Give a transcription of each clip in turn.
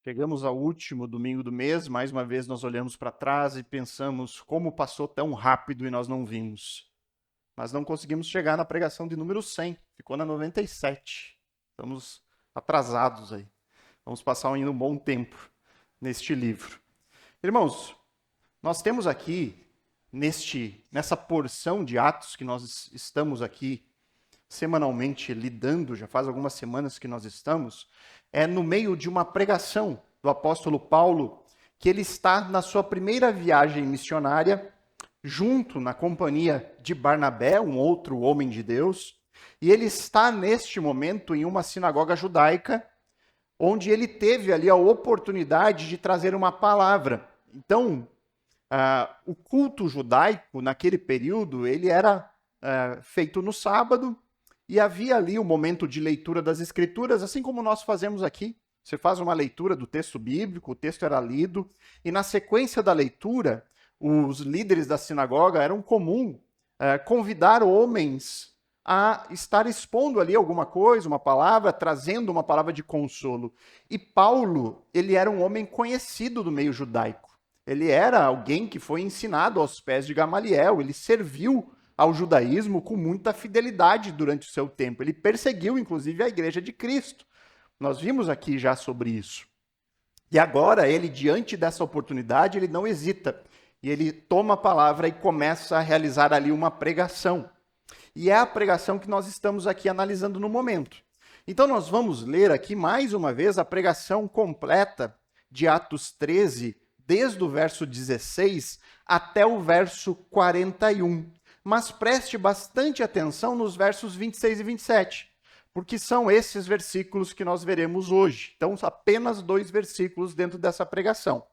Chegamos ao último domingo do mês, mais uma vez nós olhamos para trás e pensamos como passou tão rápido e nós não vimos. Mas não conseguimos chegar na pregação de número 100, ficou na 97. Estamos atrasados aí. Vamos passar ainda um bom tempo neste livro. Irmãos, nós temos aqui, nessa porção de Atos que nós estamos aqui semanalmente lidando, já faz algumas semanas que nós estamos, é no meio de uma pregação do apóstolo Paulo, que ele está na sua primeira viagem missionária, junto na companhia de Barnabé, um outro homem de Deus, e ele está neste momento em uma sinagoga judaica, onde ele teve ali a oportunidade de trazer uma palavra. Então, o culto judaico naquele período, ele era feito no sábado, e havia ali o momento de leitura das escrituras, assim como nós fazemos aqui. Você faz uma leitura do texto bíblico, o texto era lido, e na sequência da leitura, os líderes da sinagoga eram comum convidar homens a estar expondo ali alguma coisa, uma palavra, trazendo uma palavra de consolo. E Paulo, ele era um homem conhecido do meio judaico. Ele era alguém que foi ensinado aos pés de Gamaliel, ele serviu ao judaísmo com muita fidelidade durante o seu tempo. Ele perseguiu, inclusive, a igreja de Cristo. Nós vimos aqui já sobre isso. E agora, ele, diante dessa oportunidade, ele não hesita. E ele toma a palavra e começa a realizar ali uma pregação. E é a pregação que nós estamos aqui analisando no momento. Então, nós vamos ler aqui, mais uma vez, a pregação completa de Atos 13, desde o verso 16 até o verso 41. Mas preste bastante atenção nos versos 26 e 27, porque são esses versículos que nós veremos hoje. Então, apenas 2 versículos dentro dessa pregação.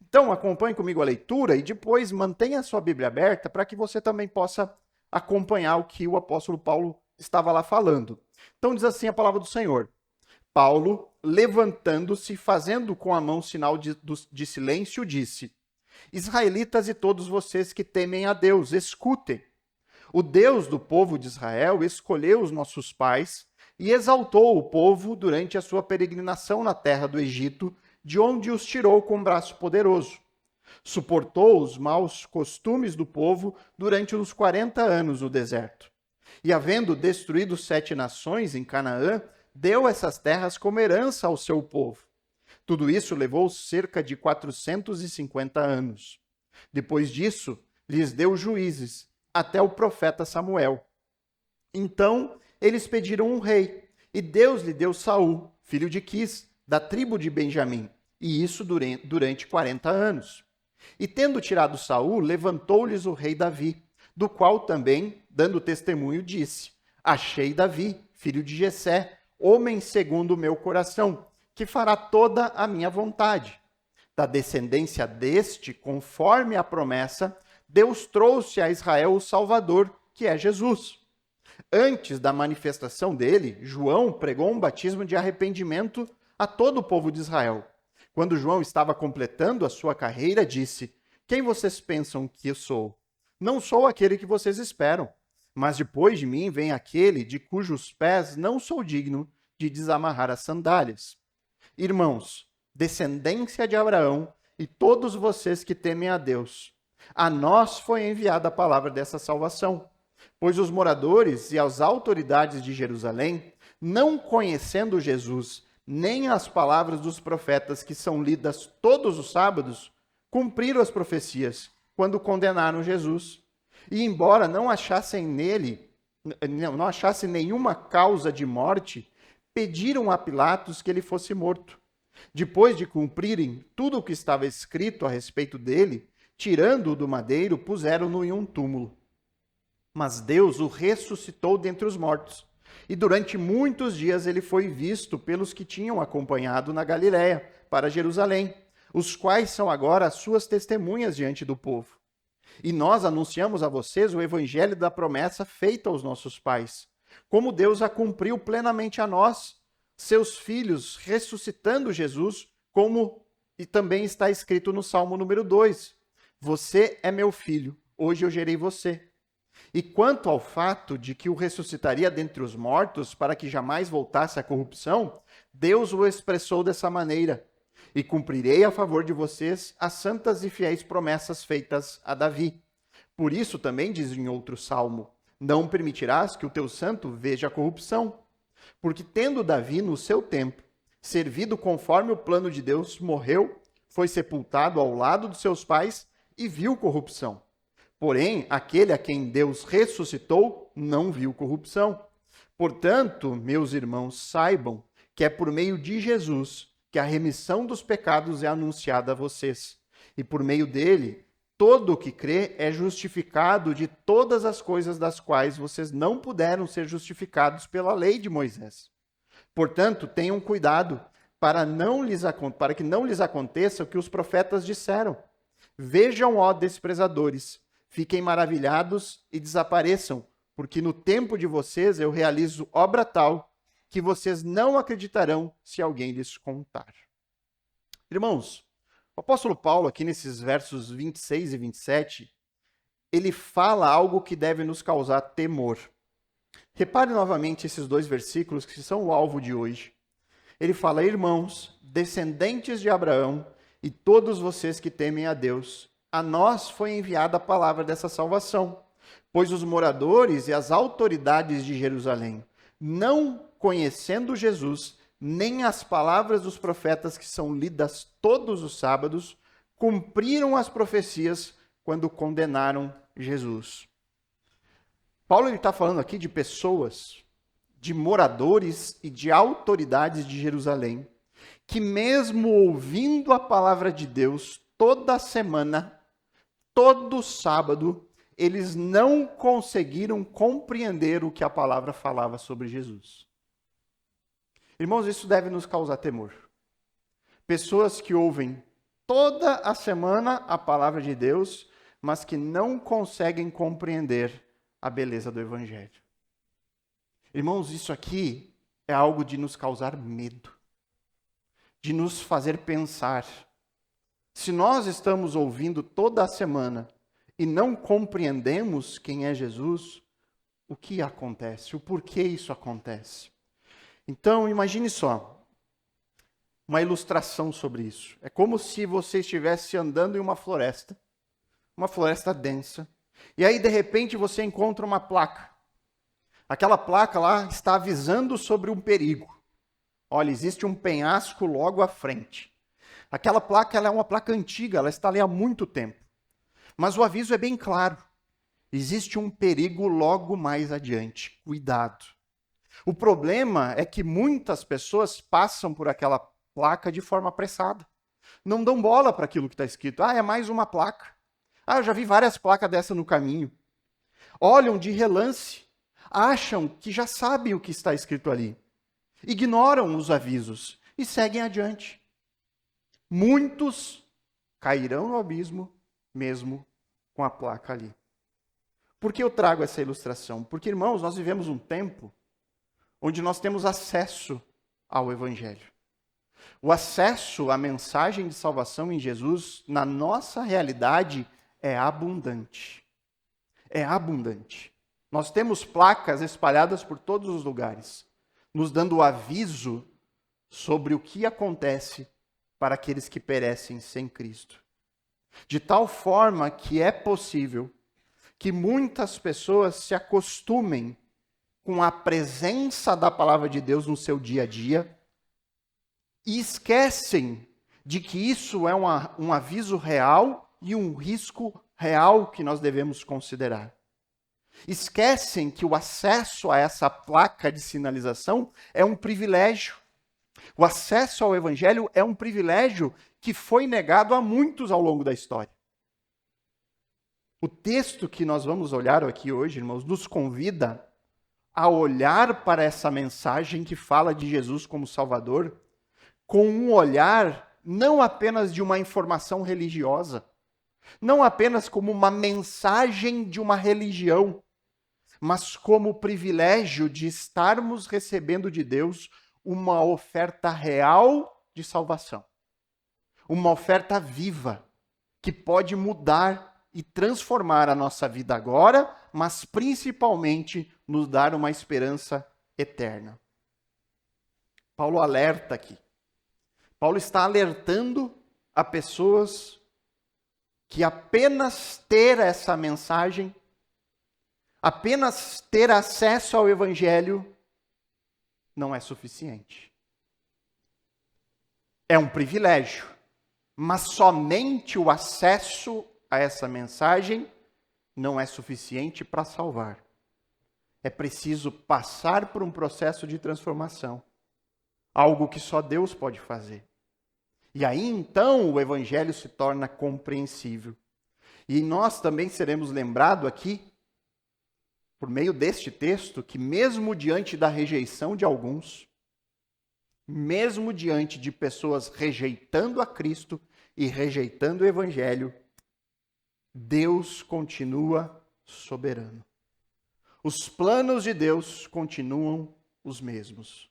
Então, acompanhe comigo a leitura e depois mantenha a sua Bíblia aberta para que você também possa acompanhar o que o apóstolo Paulo estava lá falando. Então, diz assim a palavra do Senhor. Paulo, levantando-se, fazendo com a mão sinal de silêncio, disse: Israelitas e todos vocês que temem a Deus, escutem. O Deus do povo de Israel escolheu os nossos pais e exaltou o povo durante a sua peregrinação na terra do Egito, de onde os tirou com braço poderoso. Suportou os maus costumes do povo durante uns 40 anos no deserto. E, havendo destruído 7 nações em Canaã, deu essas terras como herança ao seu povo. Tudo isso levou cerca de 450 anos. Depois disso, lhes deu juízes, até o profeta Samuel. Então, eles pediram um rei, e Deus lhe deu Saul, filho de Quis, da tribo de Benjamim, e isso durante 40 anos. E tendo tirado Saul, levantou-lhes o rei Davi, do qual também, dando testemunho, disse: Achei Davi, filho de Jessé, homem segundo o meu coração, que fará toda a minha vontade. Da descendência deste, conforme a promessa, Deus trouxe a Israel o Salvador, que é Jesus. Antes da manifestação dele, João pregou um batismo de arrependimento a todo o povo de Israel. Quando João estava completando a sua carreira, disse: Quem vocês pensam que eu sou? Não sou aquele que vocês esperam, mas depois de mim vem aquele de cujos pés não sou digno de desamarrar as sandálias. Irmãos, descendência de Abraão e todos vocês que temem a Deus, a nós foi enviada a palavra dessa salvação, pois os moradores e as autoridades de Jerusalém, não conhecendo Jesus, nem as palavras dos profetas que são lidas todos os sábados, cumpriram as profecias quando condenaram Jesus. E embora não achassem nenhuma causa de morte, pediram a Pilatos que ele fosse morto. Depois de cumprirem tudo o que estava escrito a respeito dele, tirando-o do madeiro, puseram-no em um túmulo. Mas Deus o ressuscitou dentre os mortos. E durante muitos dias ele foi visto pelos que tinham acompanhado na Galiléia para Jerusalém, os quais são agora as suas testemunhas diante do povo. E nós anunciamos a vocês o evangelho da promessa feita aos nossos pais, como Deus a cumpriu plenamente a nós, seus filhos, ressuscitando Jesus, como e também está escrito no Salmo número 2. Você é meu filho, hoje eu gerei você. E quanto ao fato de que o ressuscitaria dentre os mortos para que jamais voltasse à corrupção, Deus o expressou dessa maneira: e cumprirei a favor de vocês as santas e fiéis promessas feitas a Davi. Por isso também diz em outro salmo: não permitirás que o teu santo veja a corrupção. Porque tendo Davi, no seu tempo, servido conforme o plano de Deus, morreu, foi sepultado ao lado dos seus pais e viu corrupção. Porém, aquele a quem Deus ressuscitou não viu corrupção. Portanto, meus irmãos, saibam que é por meio de Jesus que a remissão dos pecados é anunciada a vocês. E por meio dele, todo o que crê é justificado de todas as coisas das quais vocês não puderam ser justificados pela lei de Moisés. Portanto, tenham cuidado para que não lhes aconteça o que os profetas disseram. Vejam, ó desprezadores, fiquem maravilhados e desapareçam, porque no tempo de vocês eu realizo obra tal que vocês não acreditarão se alguém lhes contar. Irmãos, o apóstolo Paulo, aqui nesses versos 26 e 27, ele fala algo que deve nos causar temor. Repare novamente esses dois versículos que são o alvo de hoje. Ele fala: irmãos, descendentes de Abraão e todos vocês que temem a Deus, a nós foi enviada a palavra dessa salvação, pois os moradores e as autoridades de Jerusalém, não conhecendo Jesus, nem as palavras dos profetas que são lidas todos os sábados, cumpriram as profecias quando condenaram Jesus. Paulo está falando aqui de pessoas, de moradores e de autoridades de Jerusalém, que mesmo ouvindo a palavra de Deus toda semana, todo sábado, eles não conseguiram compreender o que a palavra falava sobre Jesus. Irmãos, isso deve nos causar temor. Pessoas que ouvem toda a semana a palavra de Deus, mas que não conseguem compreender a beleza do Evangelho. Irmãos, isso aqui é algo de nos causar medo, de nos fazer pensar. Se nós estamos ouvindo toda a semana e não compreendemos quem é Jesus, o que acontece? O porquê isso acontece? Então, imagine só, uma ilustração sobre isso. É como se você estivesse andando em uma floresta densa, e aí, de repente, você encontra uma placa. Aquela placa lá está avisando sobre um perigo. Olha, existe um penhasco logo à frente. Aquela placa ela é uma placa antiga, ela está ali há muito tempo. Mas o aviso é bem claro. Existe um perigo logo mais adiante. Cuidado. O problema é que muitas pessoas passam por aquela placa de forma apressada. Não dão bola para aquilo que está escrito. Ah, é mais uma placa. Ah, eu já vi várias placas dessa no caminho. Olham de relance. Acham que já sabem o que está escrito ali. Ignoram os avisos e seguem adiante. Muitos cairão no abismo mesmo com a placa ali. Por que eu trago essa ilustração? Porque, irmãos, nós vivemos um tempo onde nós temos acesso ao Evangelho. O acesso à mensagem de salvação em Jesus, na nossa realidade, é abundante. É abundante. Nós temos placas espalhadas por todos os lugares, nos dando aviso sobre o que acontece para aqueles que perecem sem Cristo. De tal forma que é possível que muitas pessoas se acostumem com a presença da palavra de Deus no seu dia a dia e esquecem de que isso é um aviso real e um risco real que nós devemos considerar. Esquecem que o acesso a essa placa de sinalização é um privilégio. O acesso ao Evangelho é um privilégio que foi negado a muitos ao longo da história. O texto que nós vamos olhar aqui hoje, irmãos, nos convida a olhar para essa mensagem que fala de Jesus como Salvador com um olhar não apenas de uma informação religiosa, não apenas como uma mensagem de uma religião, mas como o privilégio de estarmos recebendo de Deus uma oferta real de salvação. Uma oferta viva, que pode mudar e transformar a nossa vida agora, mas principalmente nos dar uma esperança eterna. Paulo alerta aqui. Paulo está alertando a pessoas que apenas ter essa mensagem, apenas ter acesso ao Evangelho, não é suficiente. É um privilégio, mas somente o acesso a essa mensagem não é suficiente para salvar. É preciso passar por um processo de transformação, algo que só Deus pode fazer. E aí então o Evangelho se torna compreensível. E nós também seremos lembrados aqui, por meio deste texto, que mesmo diante da rejeição de alguns, mesmo diante de pessoas rejeitando a Cristo e rejeitando o Evangelho, Deus continua soberano. Os planos de Deus continuam os mesmos.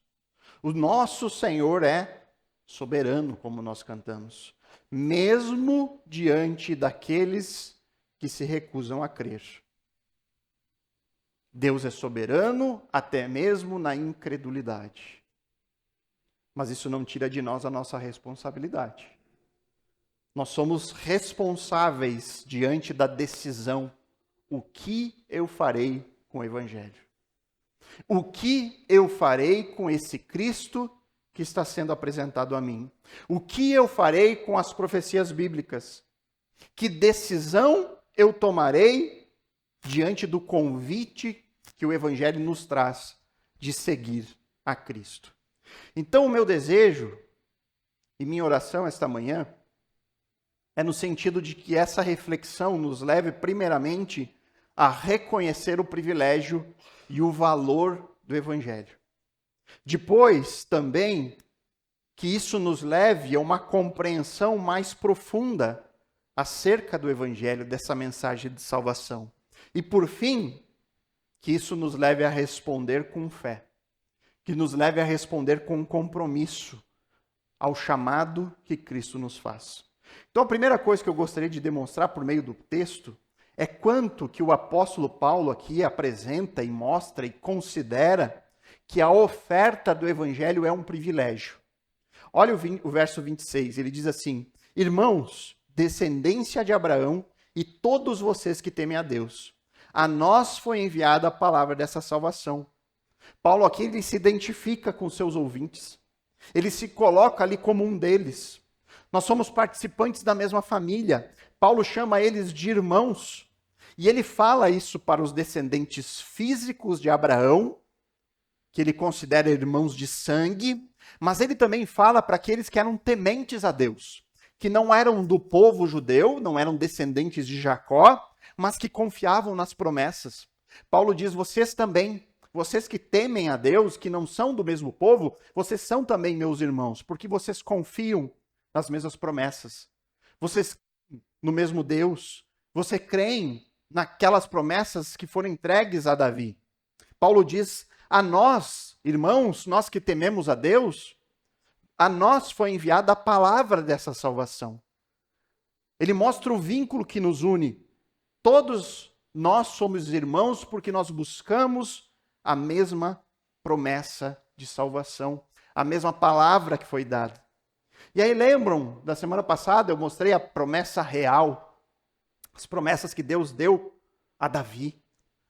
O nosso Senhor é soberano, como nós cantamos, mesmo diante daqueles que se recusam a crer. Deus é soberano até mesmo na incredulidade. Mas isso não tira de nós a nossa responsabilidade. Nós somos responsáveis diante da decisão: o que eu farei com o Evangelho? O que eu farei com esse Cristo que está sendo apresentado a mim? O que eu farei com as profecias bíblicas? Que decisão eu tomarei diante do convite que o Evangelho nos traz de seguir a Cristo? Então, o meu desejo e minha oração esta manhã é no sentido de que essa reflexão nos leve, primeiramente, a reconhecer o privilégio e o valor do Evangelho. Depois, também, que isso nos leve a uma compreensão mais profunda acerca do Evangelho, dessa mensagem de salvação. E, por fim, que isso nos leve a responder com fé, que nos leve a responder com compromisso ao chamado que Cristo nos faz. Então, a primeira coisa que eu gostaria de demonstrar por meio do texto é quanto que o apóstolo Paulo aqui apresenta e mostra e considera que a oferta do Evangelho é um privilégio. Olha o verso 26, ele diz assim: irmãos, descendência de Abraão e todos vocês que temem a Deus, a nós foi enviada a palavra dessa salvação. Paulo aqui ele se identifica com seus ouvintes, ele se coloca ali como um deles. Nós somos participantes da mesma família. Paulo chama eles de irmãos. E ele fala isso para os descendentes físicos de Abraão, que ele considera irmãos de sangue, mas ele também fala para aqueles que eram tementes a Deus, que não eram do povo judeu, não eram descendentes de Jacó, mas que confiavam nas promessas. Paulo diz: vocês também, vocês que temem a Deus, que não são do mesmo povo, vocês são também meus irmãos, porque vocês confiam nas mesmas promessas. Vocês creem no mesmo Deus. Vocês creem naquelas promessas que foram entregues a Davi. Paulo diz: a nós, irmãos, nós que tememos a Deus, a nós foi enviada a palavra dessa salvação. Ele mostra o vínculo que nos une. Todos nós somos irmãos porque nós buscamos a mesma promessa de salvação, a mesma palavra que foi dada. E aí lembram, da semana passada eu mostrei a promessa real, as promessas que Deus deu a Davi,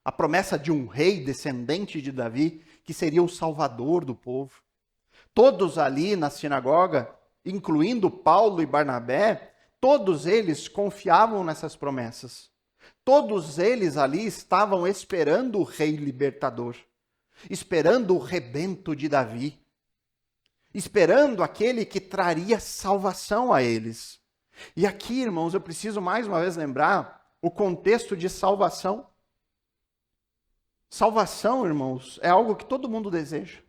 a promessa de um rei descendente de Davi, que seria o salvador do povo. Todos ali na sinagoga, incluindo Paulo e Barnabé, todos eles confiavam nessas promessas. Todos eles ali estavam esperando o rei libertador, esperando o rebento de Davi, esperando aquele que traria salvação a eles. E aqui, irmãos, eu preciso mais uma vez lembrar o contexto de salvação. Salvação, irmãos, é algo que todo mundo deseja.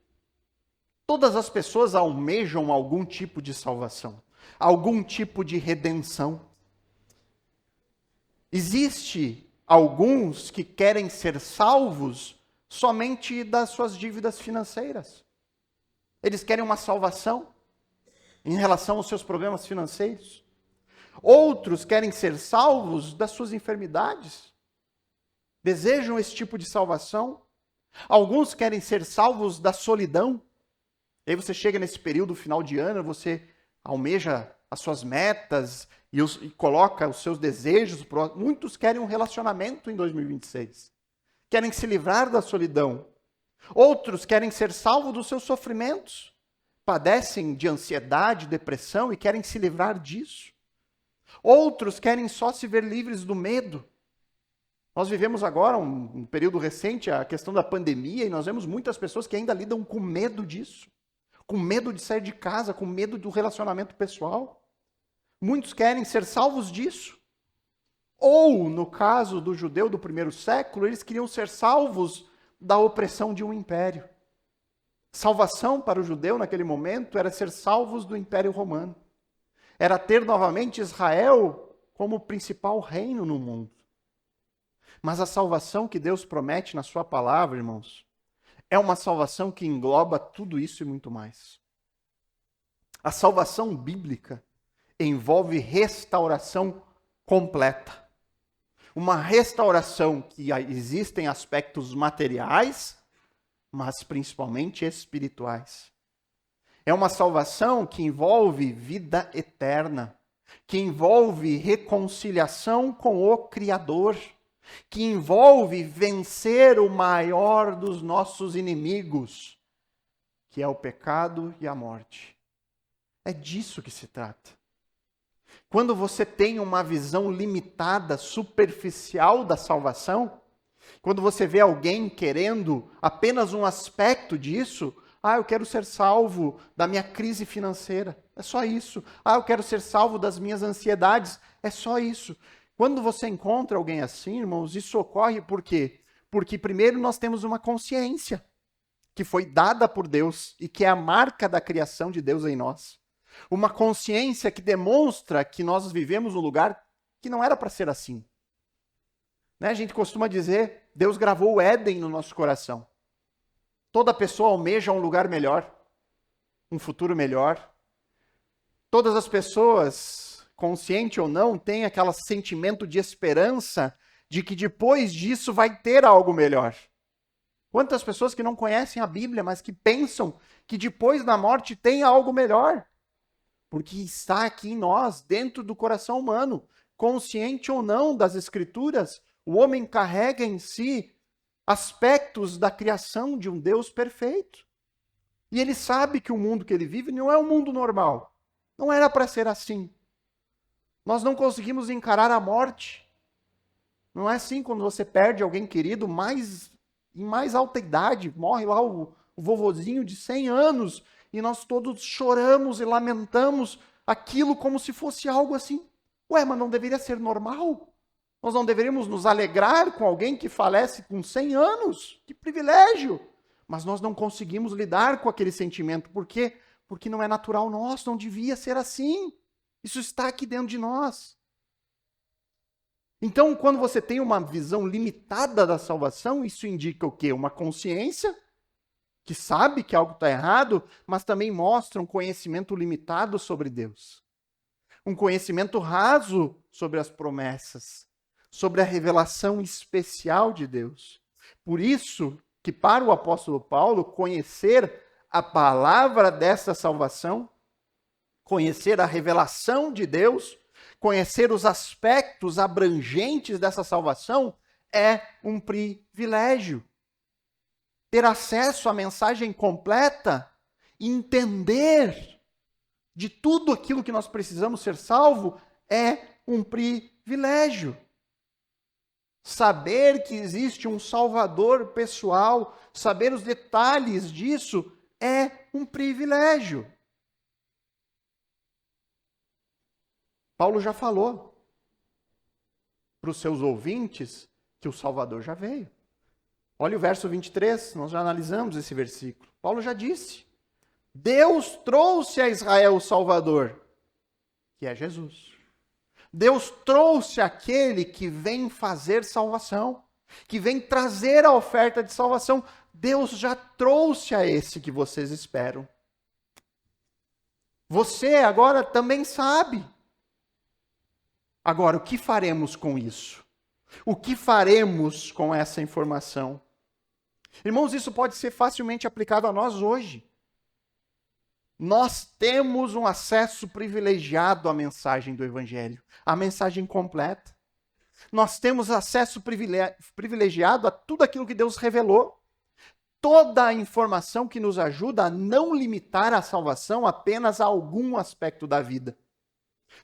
Todas as pessoas almejam algum tipo de salvação, algum tipo de redenção. Existe alguns que querem ser salvos somente das suas dívidas financeiras. Eles querem uma salvação em relação aos seus problemas financeiros. Outros querem ser salvos das suas enfermidades. Desejam esse tipo de salvação. Alguns querem ser salvos da solidão. E aí você chega nesse período final de ano, você almeja as suas metas e coloca os seus desejos. Muitos querem um relacionamento em 2026. Querem se livrar da solidão. Outros querem ser salvos dos seus sofrimentos. Padecem de ansiedade, depressão e querem se livrar disso. Outros querem só se ver livres do medo. Nós vivemos agora um período recente, a questão da pandemia, e nós vemos muitas pessoas que ainda lidam com medo disso. Com medo de sair de casa, com medo do relacionamento pessoal. Muitos querem ser salvos disso. Ou, no caso do judeu do primeiro século, eles queriam ser salvos da opressão de um império. Salvação para o judeu naquele momento era ser salvos do Império Romano. Era ter novamente Israel como o principal reino no mundo. Mas a salvação que Deus promete na sua palavra, irmãos, é uma salvação que engloba tudo isso e muito mais. A salvação bíblica envolve restauração completa. Uma restauração que existem aspectos materiais, mas principalmente espirituais. É uma salvação que envolve vida eterna, que envolve reconciliação com o Criador, que envolve vencer o maior dos nossos inimigos, que é o pecado e a morte. É disso que se trata. Quando você tem uma visão limitada, superficial da salvação, quando você vê alguém querendo apenas um aspecto disso, eu quero ser salvo da minha crise financeira, é só isso. Eu quero ser salvo das minhas ansiedades, é só isso. Quando você encontra alguém assim, irmãos, isso ocorre por quê? Porque primeiro nós temos uma consciência que foi dada por Deus e que é a marca da criação de Deus em nós. Uma consciência que demonstra que nós vivemos um lugar que não era para ser assim. Né? A gente costuma dizer, Deus gravou o Éden no nosso coração. Toda pessoa almeja um lugar melhor, um futuro melhor. Todas as pessoas, consciente ou não, têm aquele sentimento de esperança de que depois disso vai ter algo melhor. Quantas pessoas que não conhecem a Bíblia, mas que pensam que depois da morte tem algo melhor? Porque está aqui em nós, dentro do coração humano, consciente ou não das Escrituras, o homem carrega em si aspectos da criação de um Deus perfeito. E ele sabe que o mundo que ele vive não é um mundo normal. Não era para ser assim. Nós não conseguimos encarar a morte. Não é assim quando você perde alguém querido em mais alta idade, morre lá o vovozinho de 100 anos, e nós todos choramos e lamentamos aquilo como se fosse algo assim. Mas não deveria ser normal? Nós não deveríamos nos alegrar com alguém que falece com 100 anos? Que privilégio! Mas nós não conseguimos lidar com aquele sentimento. Por quê? Porque não é natural nosso, não devia ser assim. Isso está aqui dentro de nós. Então, quando você tem uma visão limitada da salvação, isso indica o quê? Uma consciência que sabe que algo está errado, mas também mostra um conhecimento limitado sobre Deus. Um conhecimento raso sobre as promessas, sobre a revelação especial de Deus. Por isso que para o apóstolo Paulo, conhecer a palavra dessa salvação, conhecer a revelação de Deus, conhecer os aspectos abrangentes dessa salvação é um privilégio. Ter acesso à mensagem completa, entender de tudo aquilo que nós precisamos ser salvo, é um privilégio. Saber que existe um Salvador pessoal, saber os detalhes disso, é um privilégio. Paulo já falou para os seus ouvintes que o Salvador já veio. Olha o verso 23, nós já analisamos esse versículo. Paulo já disse, Deus trouxe a Israel o Salvador, que é Jesus. Deus trouxe aquele que vem fazer salvação, que vem trazer a oferta de salvação. Deus já trouxe a esse que vocês esperam. Você agora também sabe. Agora, o que faremos com isso? O que faremos com essa informação? Irmãos, isso pode ser facilmente aplicado a nós hoje. Nós temos um acesso privilegiado à mensagem do Evangelho, à mensagem completa. Nós temos acesso privilegiado a tudo aquilo que Deus revelou. Toda a informação que nos ajuda a não limitar a salvação apenas a algum aspecto da vida.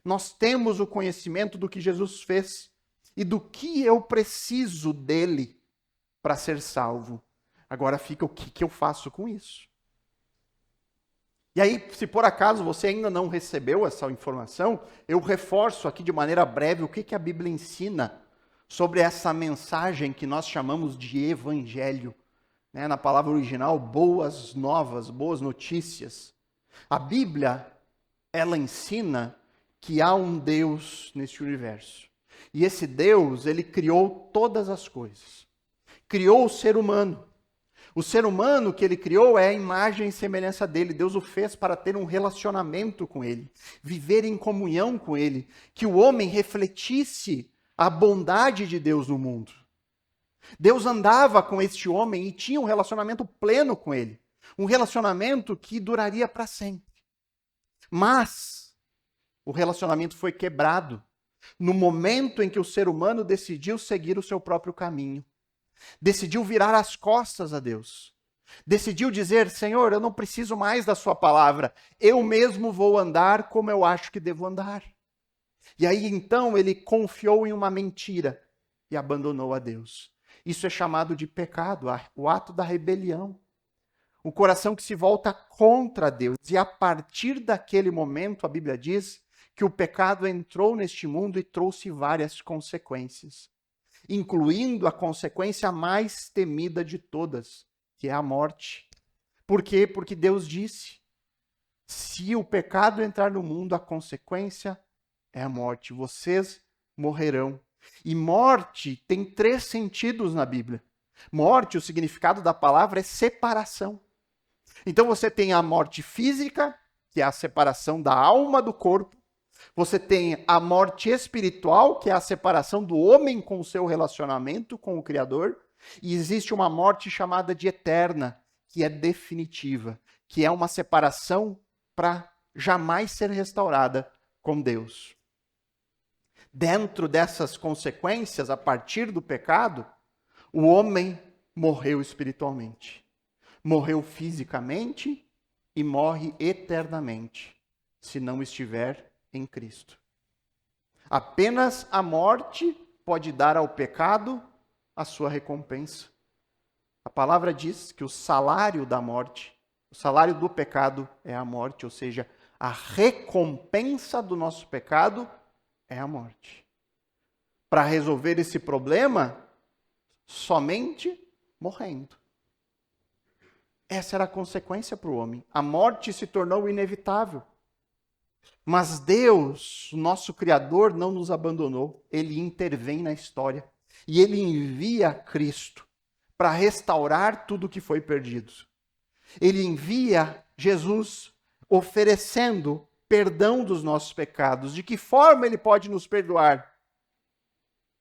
Nós temos o conhecimento do que Jesus fez e do que eu preciso dele para ser salvo. Agora fica o que eu faço com isso. E aí, se por acaso você ainda não recebeu essa informação, eu reforço aqui de maneira breve o que a Bíblia ensina sobre essa mensagem que nós chamamos de Evangelho. Na palavra original, boas novas, boas notícias. A Bíblia, ela ensina que há um Deus neste universo. E esse Deus, ele criou todas as coisas. Criou o ser humano. O ser humano que ele criou é a imagem e semelhança dele. Deus o fez para ter um relacionamento com ele, viver em comunhão com ele, que o homem refletisse a bondade de Deus no mundo. Deus andava com este homem e tinha um relacionamento pleno com ele. Um relacionamento que duraria para sempre. Mas o relacionamento foi quebrado no momento em que o ser humano decidiu seguir o seu próprio caminho. Decidiu virar as costas a Deus. Decidiu dizer, Senhor, eu não preciso mais da sua palavra. Eu mesmo vou andar como eu acho que devo andar. E aí então ele confiou em uma mentira e abandonou a Deus. Isso é chamado de pecado, o ato da rebelião. O coração que se volta contra Deus. E a partir daquele momento, a Bíblia diz que o pecado entrou neste mundo e trouxe várias consequências. Incluindo a consequência mais temida de todas, que é a morte. Por quê? Porque Deus disse, se o pecado entrar no mundo, a consequência é a morte. Vocês morrerão. E morte tem 3 sentidos na Bíblia. Morte, o significado da palavra é separação. Então você tem a morte física, que é a separação da alma do corpo. Você tem a morte espiritual, que é a separação do homem com o seu relacionamento com o Criador. E existe uma morte chamada de eterna, que é definitiva, que é uma separação para jamais ser restaurada com Deus. Dentro dessas consequências, a partir do pecado, o homem morreu espiritualmente. Morreu fisicamente e morre eternamente, se não estiver em Cristo. Apenas a morte pode dar ao pecado a sua recompensa. A palavra diz que o salário da morte, o salário do pecado é a morte, ou seja, a recompensa do nosso pecado é a morte. Para resolver esse problema, somente morrendo. Essa era a consequência para o homem. A morte se tornou inevitável. Mas Deus, o nosso Criador, não nos abandonou. Ele intervém na história. E ele envia Cristo para restaurar tudo que foi perdido. Ele envia Jesus oferecendo perdão dos nossos pecados. De que forma ele pode nos perdoar?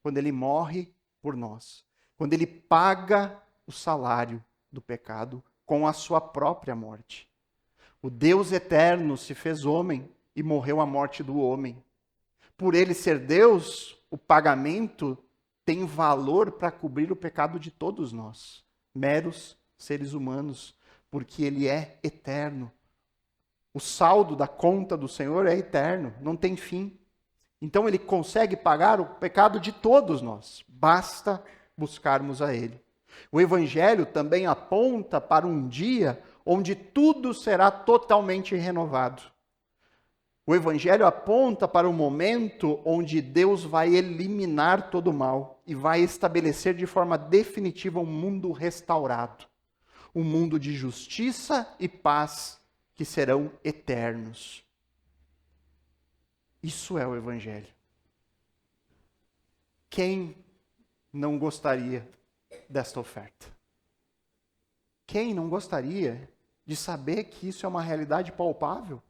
Quando ele morre por nós. Quando ele paga o salário do pecado com a sua própria morte. O Deus eterno se fez homem e morreu a morte do homem. Por ele ser Deus, o pagamento tem valor para cobrir o pecado de todos nós, meros seres humanos, porque ele é eterno. O saldo da conta do Senhor é eterno, não tem fim. Então ele consegue pagar o pecado de todos nós, basta buscarmos a ele. O Evangelho também aponta para um dia onde tudo será totalmente renovado. O Evangelho aponta para um momento onde Deus vai eliminar todo o mal e vai estabelecer de forma definitiva um mundo restaurado. Um mundo de justiça e paz que serão eternos. Isso é o Evangelho. Quem não gostaria desta oferta? Quem não gostaria de saber que isso é uma realidade palpável?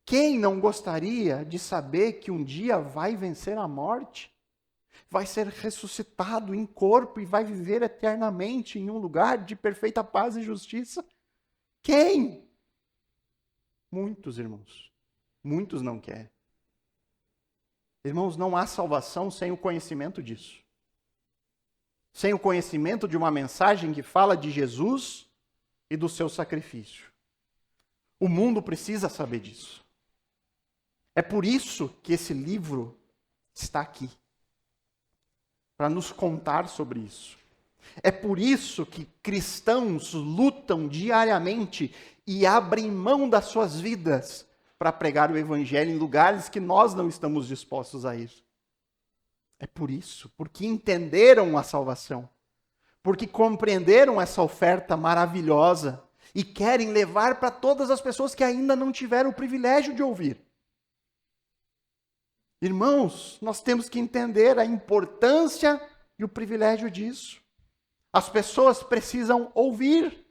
Quem não gostaria de saber que um dia vai vencer a morte? Vai ser ressuscitado em corpo e vai viver eternamente em um lugar de perfeita paz e justiça? Quem? Muitos, irmãos. Muitos não querem. Irmãos, não há salvação sem o conhecimento disso. Sem o conhecimento de uma mensagem que fala de Jesus e do seu sacrifício. O mundo precisa saber disso. É por isso que esse livro está aqui. Para nos contar sobre isso. É por isso que cristãos lutam diariamente e abrem mão das suas vidas para pregar o evangelho em lugares que nós não estamos dispostos a ir. É por isso, porque entenderam a salvação, porque compreenderam essa oferta maravilhosa e querem levar para todas as pessoas que ainda não tiveram o privilégio de ouvir. Irmãos, nós temos que entender a importância e o privilégio disso. As pessoas precisam ouvir.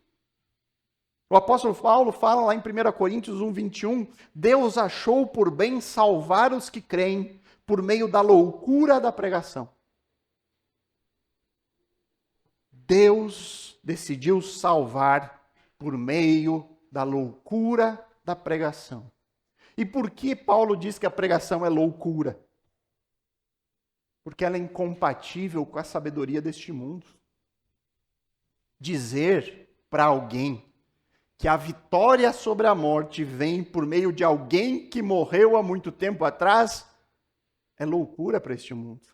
O apóstolo Paulo fala lá em 1 Coríntios 1:21, Deus achou por bem salvar os que creem por meio da loucura da pregação. Deus decidiu salvar por meio da loucura da pregação. E por que Paulo diz que a pregação é loucura? Porque ela é incompatível com a sabedoria deste mundo. Dizer para alguém que a vitória sobre a morte vem por meio de alguém que morreu há muito tempo atrás, é loucura para este mundo.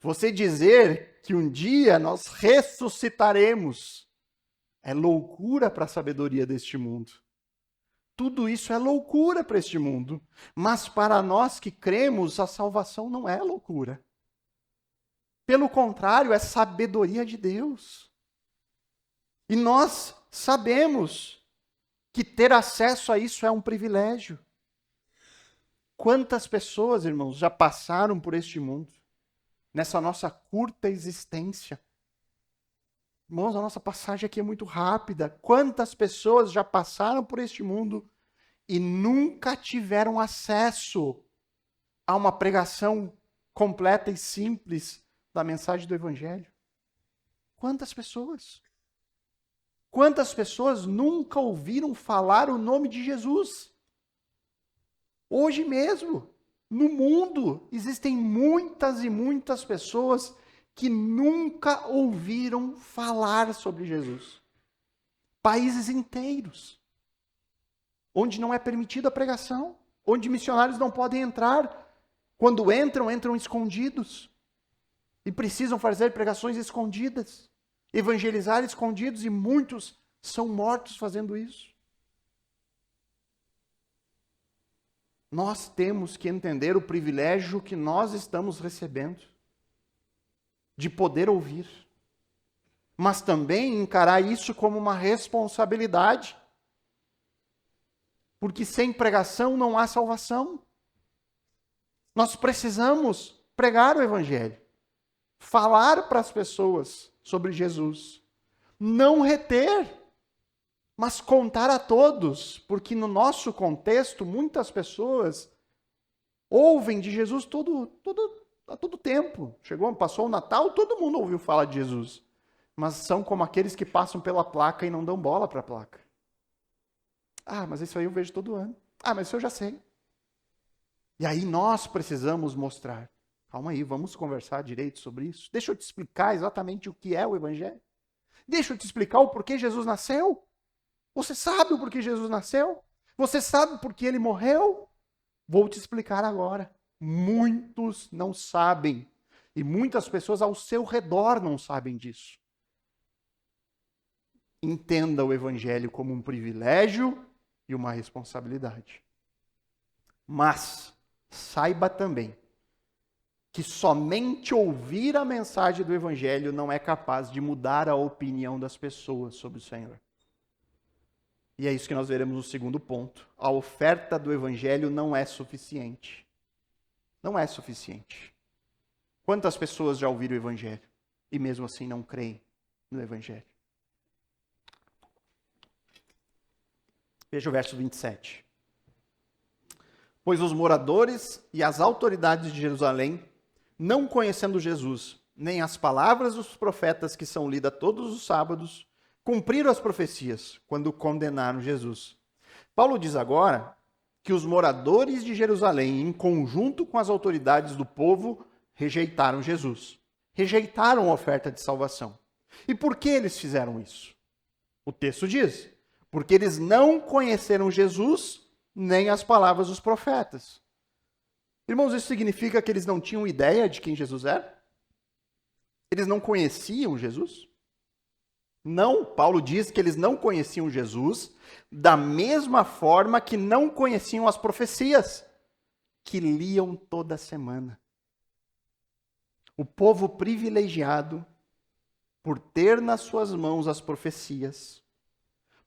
Você dizer que um dia nós ressuscitaremos, é loucura para a sabedoria deste mundo. Tudo isso é loucura para este mundo. Mas para nós que cremos, a salvação não é loucura. Pelo contrário, é sabedoria de Deus. E nós sabemos que ter acesso a isso é um privilégio. Quantas pessoas, irmãos, já passaram por este mundo, nessa nossa curta existência? Irmãos, a nossa passagem aqui é muito rápida. Quantas pessoas já passaram por este mundo e nunca tiveram acesso a uma pregação completa e simples da mensagem do Evangelho? Quantas pessoas? Quantas pessoas nunca ouviram falar o nome de Jesus? Hoje mesmo, no mundo, existem muitas e muitas pessoas que nunca ouviram falar sobre Jesus. Países inteiros, onde não é permitida a pregação, onde missionários não podem entrar. Quando entram, entram escondidos. E precisam fazer pregações escondidas. Evangelizar escondidos, e muitos são mortos fazendo isso. Nós temos que entender o privilégio que nós estamos recebendo de poder ouvir, mas também encarar isso como uma responsabilidade, porque sem pregação não há salvação. Nós precisamos pregar o Evangelho, falar para as pessoas sobre Jesus, não reter, mas contar a todos, porque no nosso contexto muitas pessoas ouvem de Jesus a todo tempo. Passou o Natal, todo mundo ouviu falar de Jesus, mas são como aqueles que passam pela placa e não dão bola para a placa. Ah, mas isso aí eu vejo todo ano. Ah, mas isso eu já sei. E aí nós precisamos mostrar. Calma aí, vamos conversar direito sobre isso. Deixa eu te explicar exatamente o que é o Evangelho. Deixa eu te explicar o porquê Jesus nasceu. Você sabe o porquê Jesus nasceu? Você sabe por que ele morreu? Vou te explicar agora. Muitos não sabem. E muitas pessoas ao seu redor não sabem disso. Entenda o Evangelho como um privilégio e uma responsabilidade. Mas saiba também que somente ouvir a mensagem do Evangelho não é capaz de mudar a opinião das pessoas sobre o Senhor. E é isso que nós veremos no segundo ponto. A oferta do Evangelho não é suficiente. Não é suficiente. Quantas pessoas já ouviram o Evangelho e mesmo assim não creem no Evangelho? Veja o verso 27. Pois os moradores e as autoridades de Jerusalém, não conhecendo Jesus, nem as palavras dos profetas que são lidas todos os sábados, cumpriram as profecias quando condenaram Jesus. Paulo diz agora que os moradores de Jerusalém, em conjunto com as autoridades do povo, rejeitaram Jesus. Rejeitaram a oferta de salvação. E por que eles fizeram isso? O texto diz: porque eles não conheceram Jesus nem as palavras dos profetas. Irmãos, isso significa que eles não tinham ideia de quem Jesus era? Eles não conheciam Jesus? Não, Paulo diz que eles não conheciam Jesus da mesma forma que não conheciam as profecias, que liam toda semana. O povo privilegiado por ter nas suas mãos as profecias,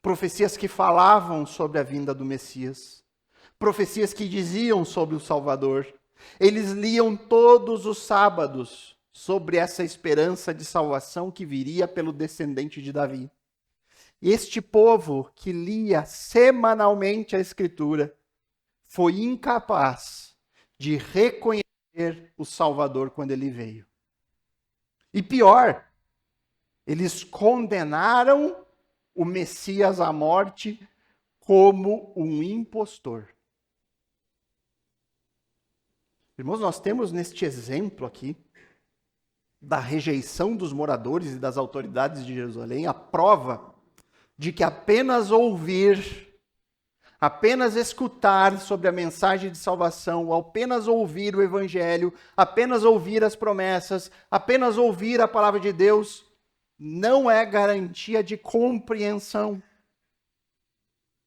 profecias que falavam sobre a vinda do Messias, profecias que diziam sobre o Salvador. Eles liam todos os sábados sobre essa esperança de salvação que viria pelo descendente de Davi. Este povo que lia semanalmente a Escritura foi incapaz de reconhecer o Salvador quando ele veio. E pior, eles condenaram o Messias à morte como um impostor. Irmãos, nós temos neste exemplo aqui da rejeição dos moradores e das autoridades de Jerusalém a prova de que apenas ouvir, apenas escutar sobre a mensagem de salvação, apenas ouvir o evangelho, apenas ouvir as promessas, apenas ouvir a palavra de Deus, não é garantia de compreensão,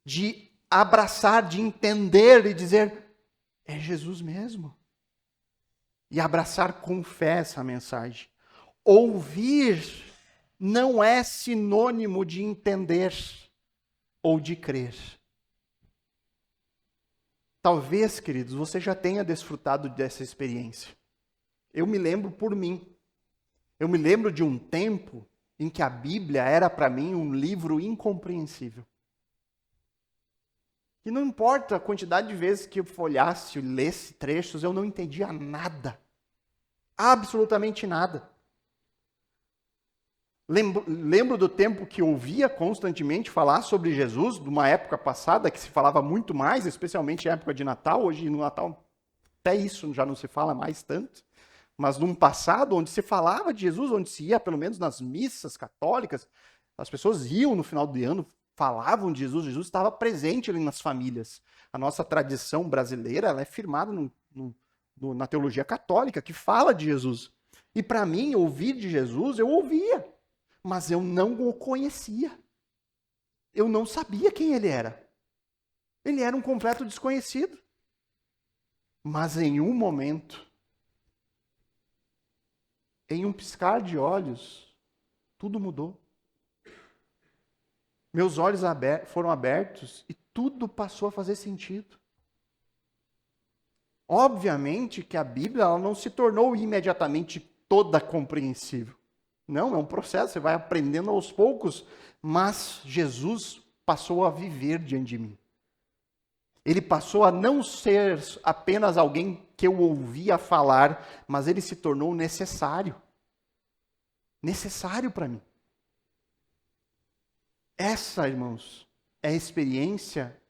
de abraçar, de entender e dizer, é Jesus mesmo. E abraçar com fé essa mensagem. Ouvir não é sinônimo de entender ou de crer. Talvez, queridos, você já tenha desfrutado dessa experiência. Eu me lembro por mim. Eu me lembro de um tempo em que a Bíblia era para mim um livro incompreensível. E não importa a quantidade de vezes que eu folhasse, lesse trechos, eu não entendia nada. Absolutamente nada. Lembro do tempo que eu ouvia constantemente falar sobre Jesus, de uma época passada que se falava muito mais, especialmente na época de Natal. Hoje no Natal até isso já não se fala mais tanto. Mas num passado onde se falava de Jesus, onde se ia pelo menos nas missas católicas, as pessoas iam no final do ano, falavam de Jesus, Jesus estava presente ali nas famílias. A nossa tradição brasileira ela é firmada na teologia católica, que fala de Jesus. E para mim, ouvir de Jesus, eu ouvia, mas eu não o conhecia. Eu não sabia quem ele era. Ele era um completo desconhecido. Mas em um momento, em um piscar de olhos, tudo mudou. Meus olhos foram abertos e tudo passou a fazer sentido. Obviamente que a Bíblia ela não se tornou imediatamente toda compreensível. Não, é um processo, você vai aprendendo aos poucos, mas Jesus passou a viver diante de mim. Ele passou a não ser apenas alguém que eu ouvia falar, mas ele se tornou necessário. Necessário para mim. Essa, irmãos, é a experiência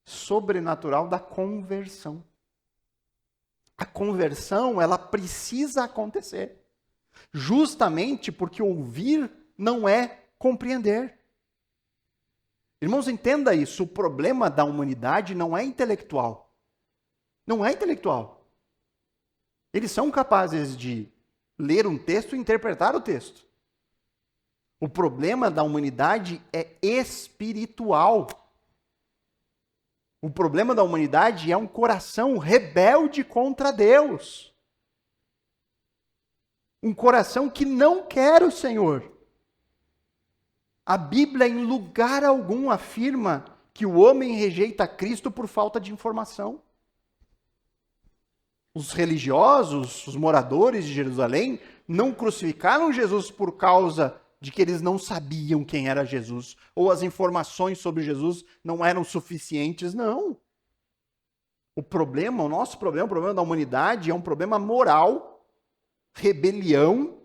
sobrenatural da conversão. A conversão, ela precisa acontecer. Justamente porque ouvir não é compreender. Irmãos, entenda isso. O problema da humanidade não é intelectual. Não é intelectual. Eles são capazes de ler um texto e interpretar o texto. O problema da humanidade é espiritual. O problema da humanidade é um coração rebelde contra Deus. Um coração que não quer o Senhor. A Bíblia, em lugar algum, afirma que o homem rejeita Cristo por falta de informação. Os religiosos, os moradores de Jerusalém, não crucificaram Jesus por causa de que eles não sabiam quem era Jesus, ou as informações sobre Jesus não eram suficientes, não. O nosso problema, o problema da humanidade é um problema moral, rebelião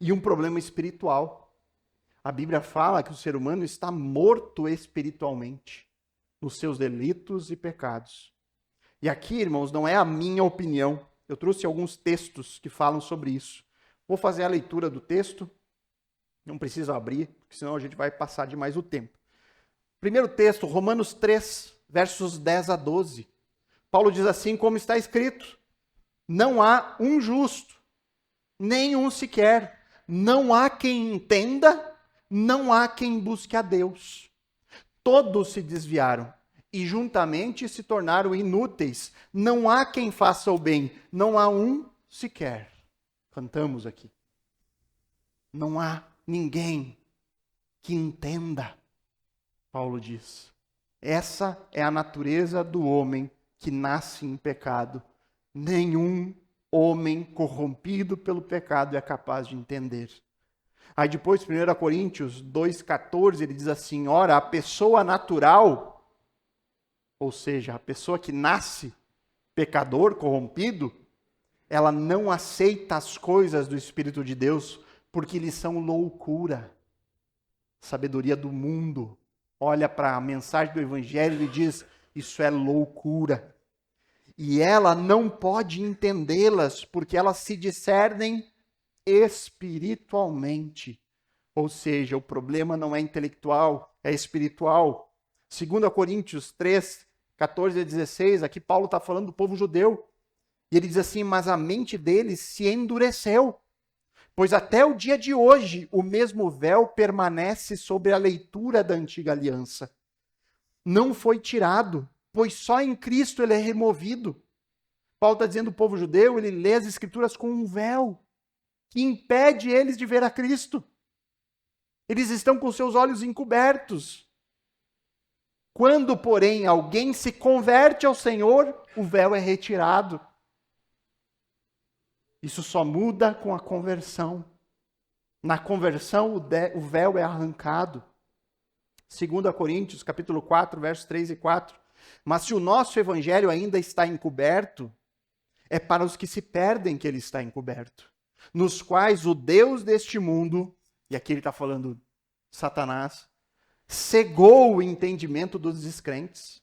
e um problema espiritual. A Bíblia fala que o ser humano está morto espiritualmente. nos seus delitos e pecados. E aqui, irmãos, não é a minha opinião. Eu trouxe alguns textos que falam sobre isso. Vou fazer a leitura do texto. Não preciso abrir, porque senão a gente vai passar demais o tempo. Primeiro texto, Romanos 3, versos 10 a 12. Paulo diz assim, como está escrito: não há um justo, nenhum sequer. Não há quem entenda, não há quem busque a Deus. Todos se desviaram e juntamente se tornaram inúteis. Não há quem faça o bem, não há um sequer. Cantamos aqui. Não há ninguém que entenda, Paulo diz. Essa é a natureza do homem que nasce em pecado. Nenhum homem corrompido pelo pecado é capaz de entender. Aí depois, 1 Coríntios 2,14, ele diz assim, ora, a pessoa natural, ou seja, a pessoa que nasce pecador, corrompido, ela não aceita as coisas do Espírito de Deus, porque lhes são loucura. Sabedoria do mundo. Olha para a mensagem do Evangelho e diz, isso é loucura. E ela não pode entendê-las, porque elas se discernem espiritualmente. Ou seja, o problema não é intelectual, é espiritual. 2 Coríntios 3, 14 a 16, aqui Paulo está falando do povo judeu. E ele diz assim, mas a mente deles se endureceu, pois até o dia de hoje o mesmo véu permanece sobre a leitura da antiga aliança. Não foi tirado, pois só em Cristo ele é removido. Paulo está dizendo o povo judeu, ele lê as escrituras com um véu, que impede eles de ver a Cristo. Eles estão com seus olhos encobertos. Quando, porém, alguém se converte ao Senhor, o véu é retirado. Isso só muda com a conversão. Na conversão, o véu é arrancado. 2 Coríntios, capítulo 4, versos 3 e 4. Mas se o nosso evangelho ainda está encoberto, é para os que se perdem que ele está encoberto, nos quais o Deus deste mundo, e aqui ele está falando Satanás, cegou o entendimento dos descrentes,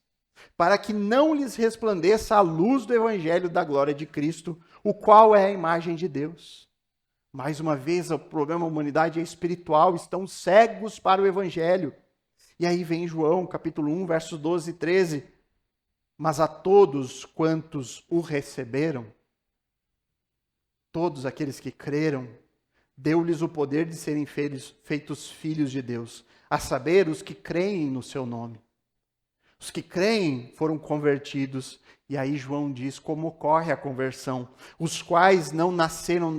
para que não lhes resplandeça a luz do evangelho da glória de Cristo, o qual é a imagem de Deus. Mais uma vez, o problema da humanidade é espiritual, estão cegos para o evangelho. E aí vem João, capítulo 1, versos 12 e 13. Mas a todos quantos o receberam, todos aqueles que creram, deu-lhes o poder de serem feitos filhos de Deus, a saber, os que creem no seu nome. Os que creem foram convertidos, e aí João diz como ocorre a conversão, os quais não nasceram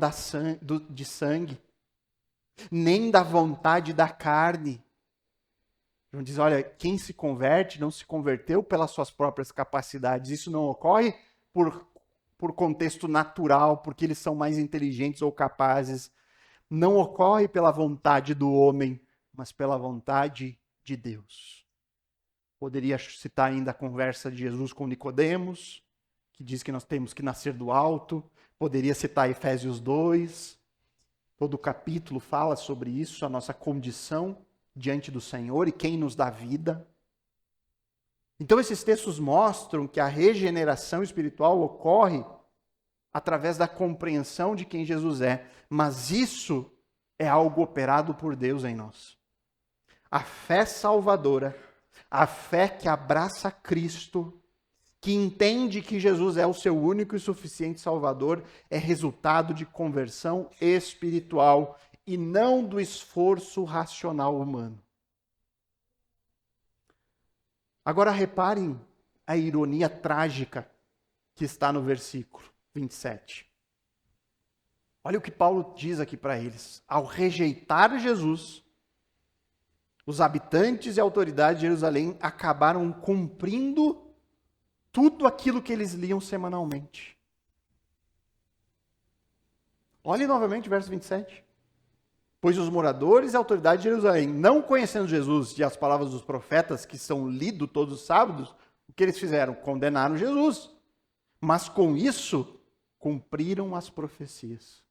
de sangue, nem da vontade da carne. João diz, olha, quem se converte não se converteu pelas suas próprias capacidades, isso não ocorre por contexto natural, porque eles são mais inteligentes ou capazes, não ocorre pela vontade do homem, mas pela vontade de Deus. Poderia citar ainda a conversa de Jesus com Nicodemos, que diz que nós temos que nascer do alto. Poderia citar Efésios 2. Todo o capítulo fala sobre isso, a nossa condição diante do Senhor e quem nos dá vida. Então esses textos mostram que a regeneração espiritual ocorre através da compreensão de quem Jesus é. Mas isso é algo operado por Deus em nós. A fé salvadora, a fé que abraça Cristo, que entende que Jesus é o seu único e suficiente Salvador, é resultado de conversão espiritual e não do esforço racional humano. Agora reparem a ironia trágica que está no versículo 27. Olha o que Paulo diz aqui para eles. Ao rejeitar Jesus, os habitantes e autoridades de Jerusalém acabaram cumprindo tudo aquilo que eles liam semanalmente. Olhe novamente o verso 27. Pois os moradores e autoridades de Jerusalém, não conhecendo Jesus e as palavras dos profetas que são lidos todos os sábados, o que eles fizeram? Condenaram Jesus. Mas com isso, cumpriram as profecias.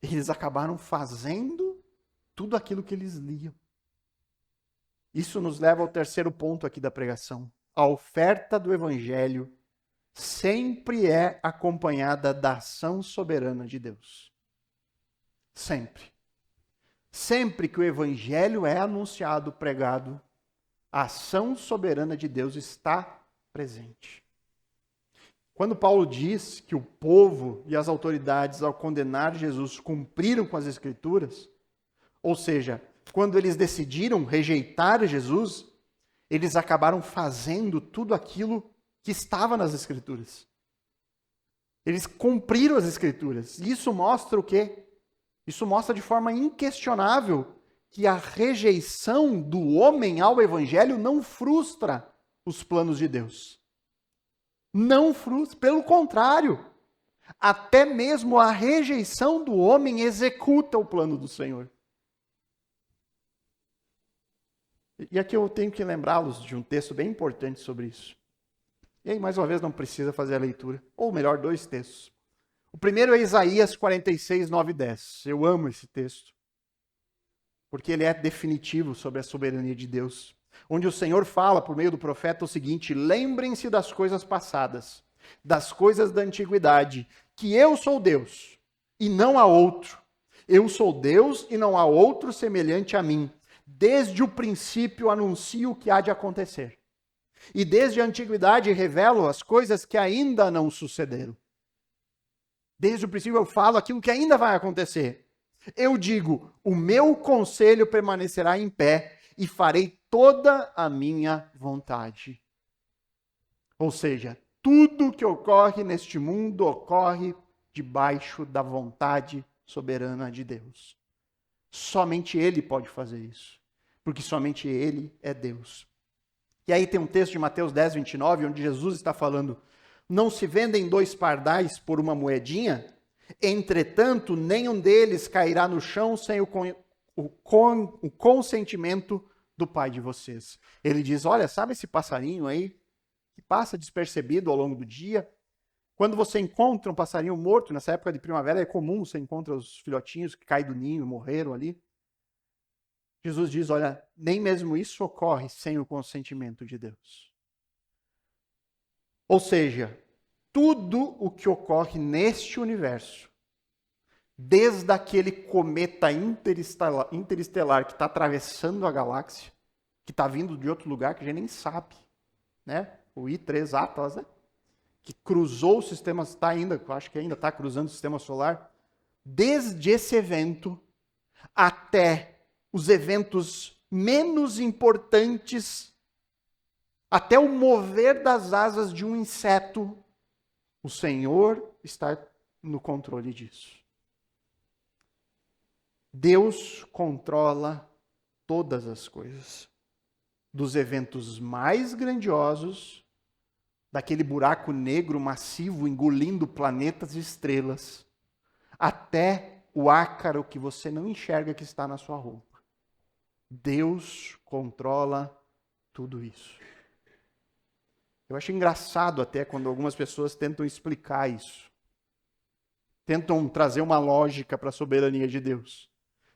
Eles acabaram fazendo tudo aquilo que eles liam. Isso nos leva ao terceiro ponto aqui da pregação. A oferta do evangelho sempre é acompanhada da ação soberana de Deus. Sempre. Sempre que o evangelho é anunciado, pregado, a ação soberana de Deus está presente. Quando Paulo diz que o povo e as autoridades, ao condenar Jesus, cumpriram com as Escrituras, ou seja, quando eles decidiram rejeitar Jesus, eles acabaram fazendo tudo aquilo que estava nas Escrituras. Eles cumpriram as Escrituras. E isso mostra o quê? Isso mostra de forma inquestionável que a rejeição do homem ao Evangelho não frustra os planos de Deus. Não frustra, pelo contrário. Até mesmo a rejeição do homem executa o plano do Senhor. E aqui eu tenho que lembrá-los de um texto bem importante sobre isso. E aí, mais uma vez, não precisa fazer a leitura. Ou melhor, dois textos. O primeiro é Isaías 46, 9 e 10. Eu amo esse texto, porque ele é definitivo sobre a soberania de Deus. Onde o Senhor fala, por meio do profeta, o seguinte: lembrem-se das coisas passadas, das coisas da antiguidade, que eu sou Deus, e não há outro. Eu sou Deus, e não há outro semelhante a mim. Desde o princípio anuncio o que há de acontecer. E desde a antiguidade revelo as coisas que ainda não sucederam. Desde o princípio eu falo aquilo que ainda vai acontecer. Eu digo, o meu conselho permanecerá em pé e farei toda a minha vontade. Ou seja, tudo que ocorre neste mundo ocorre debaixo da vontade soberana de Deus. Somente Ele pode fazer isso, porque somente Ele é Deus. E aí tem um texto de Mateus 10, 29, onde Jesus está falando: não se vendem 2 pardais por uma moedinha? Entretanto, nenhum deles cairá no chão sem o consentimento do Pai de vocês. Ele diz, olha, sabe esse passarinho aí, que passa despercebido ao longo do dia? Quando você encontra um passarinho morto, nessa época de primavera é comum, você encontra os filhotinhos que caem do ninho e morreram ali. Jesus diz, olha, nem mesmo isso ocorre sem o consentimento de Deus. Ou seja, tudo o que ocorre neste universo, desde aquele cometa interestelar que está atravessando a galáxia, que está vindo de outro lugar que a gente nem sabe, né? O I-3 Atlas, né? Que cruzou o sistema, acho que ainda está cruzando o sistema solar, desde esse evento até os eventos menos importantes, até o mover das asas de um inseto, o Senhor está no controle disso. Deus controla todas as coisas. Dos eventos mais grandiosos, daquele buraco negro massivo engolindo planetas e estrelas, até o ácaro que você não enxerga que está na sua roupa. Deus controla tudo isso. Eu acho engraçado até quando algumas pessoas tentam explicar isso. Tentam trazer uma lógica para a soberania de Deus.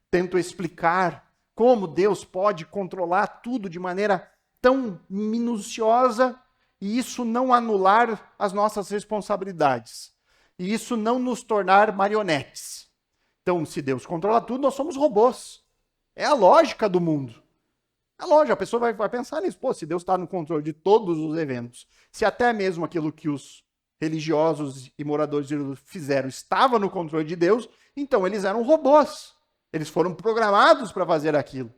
Tentam explicar como Deus pode controlar tudo de maneira tão minuciosa e isso não anular as nossas responsabilidades. E isso não nos tornar marionetes. Então, se Deus controla tudo, nós somos robôs. É a lógica do mundo. É lógico, a pessoa vai pensar nisso. Pô, se Deus está no controle de todos os eventos, se até mesmo aquilo que os religiosos e moradores de Jerusalém fizeram estava no controle de Deus, então eles eram robôs. Eles foram programados para fazer aquilo.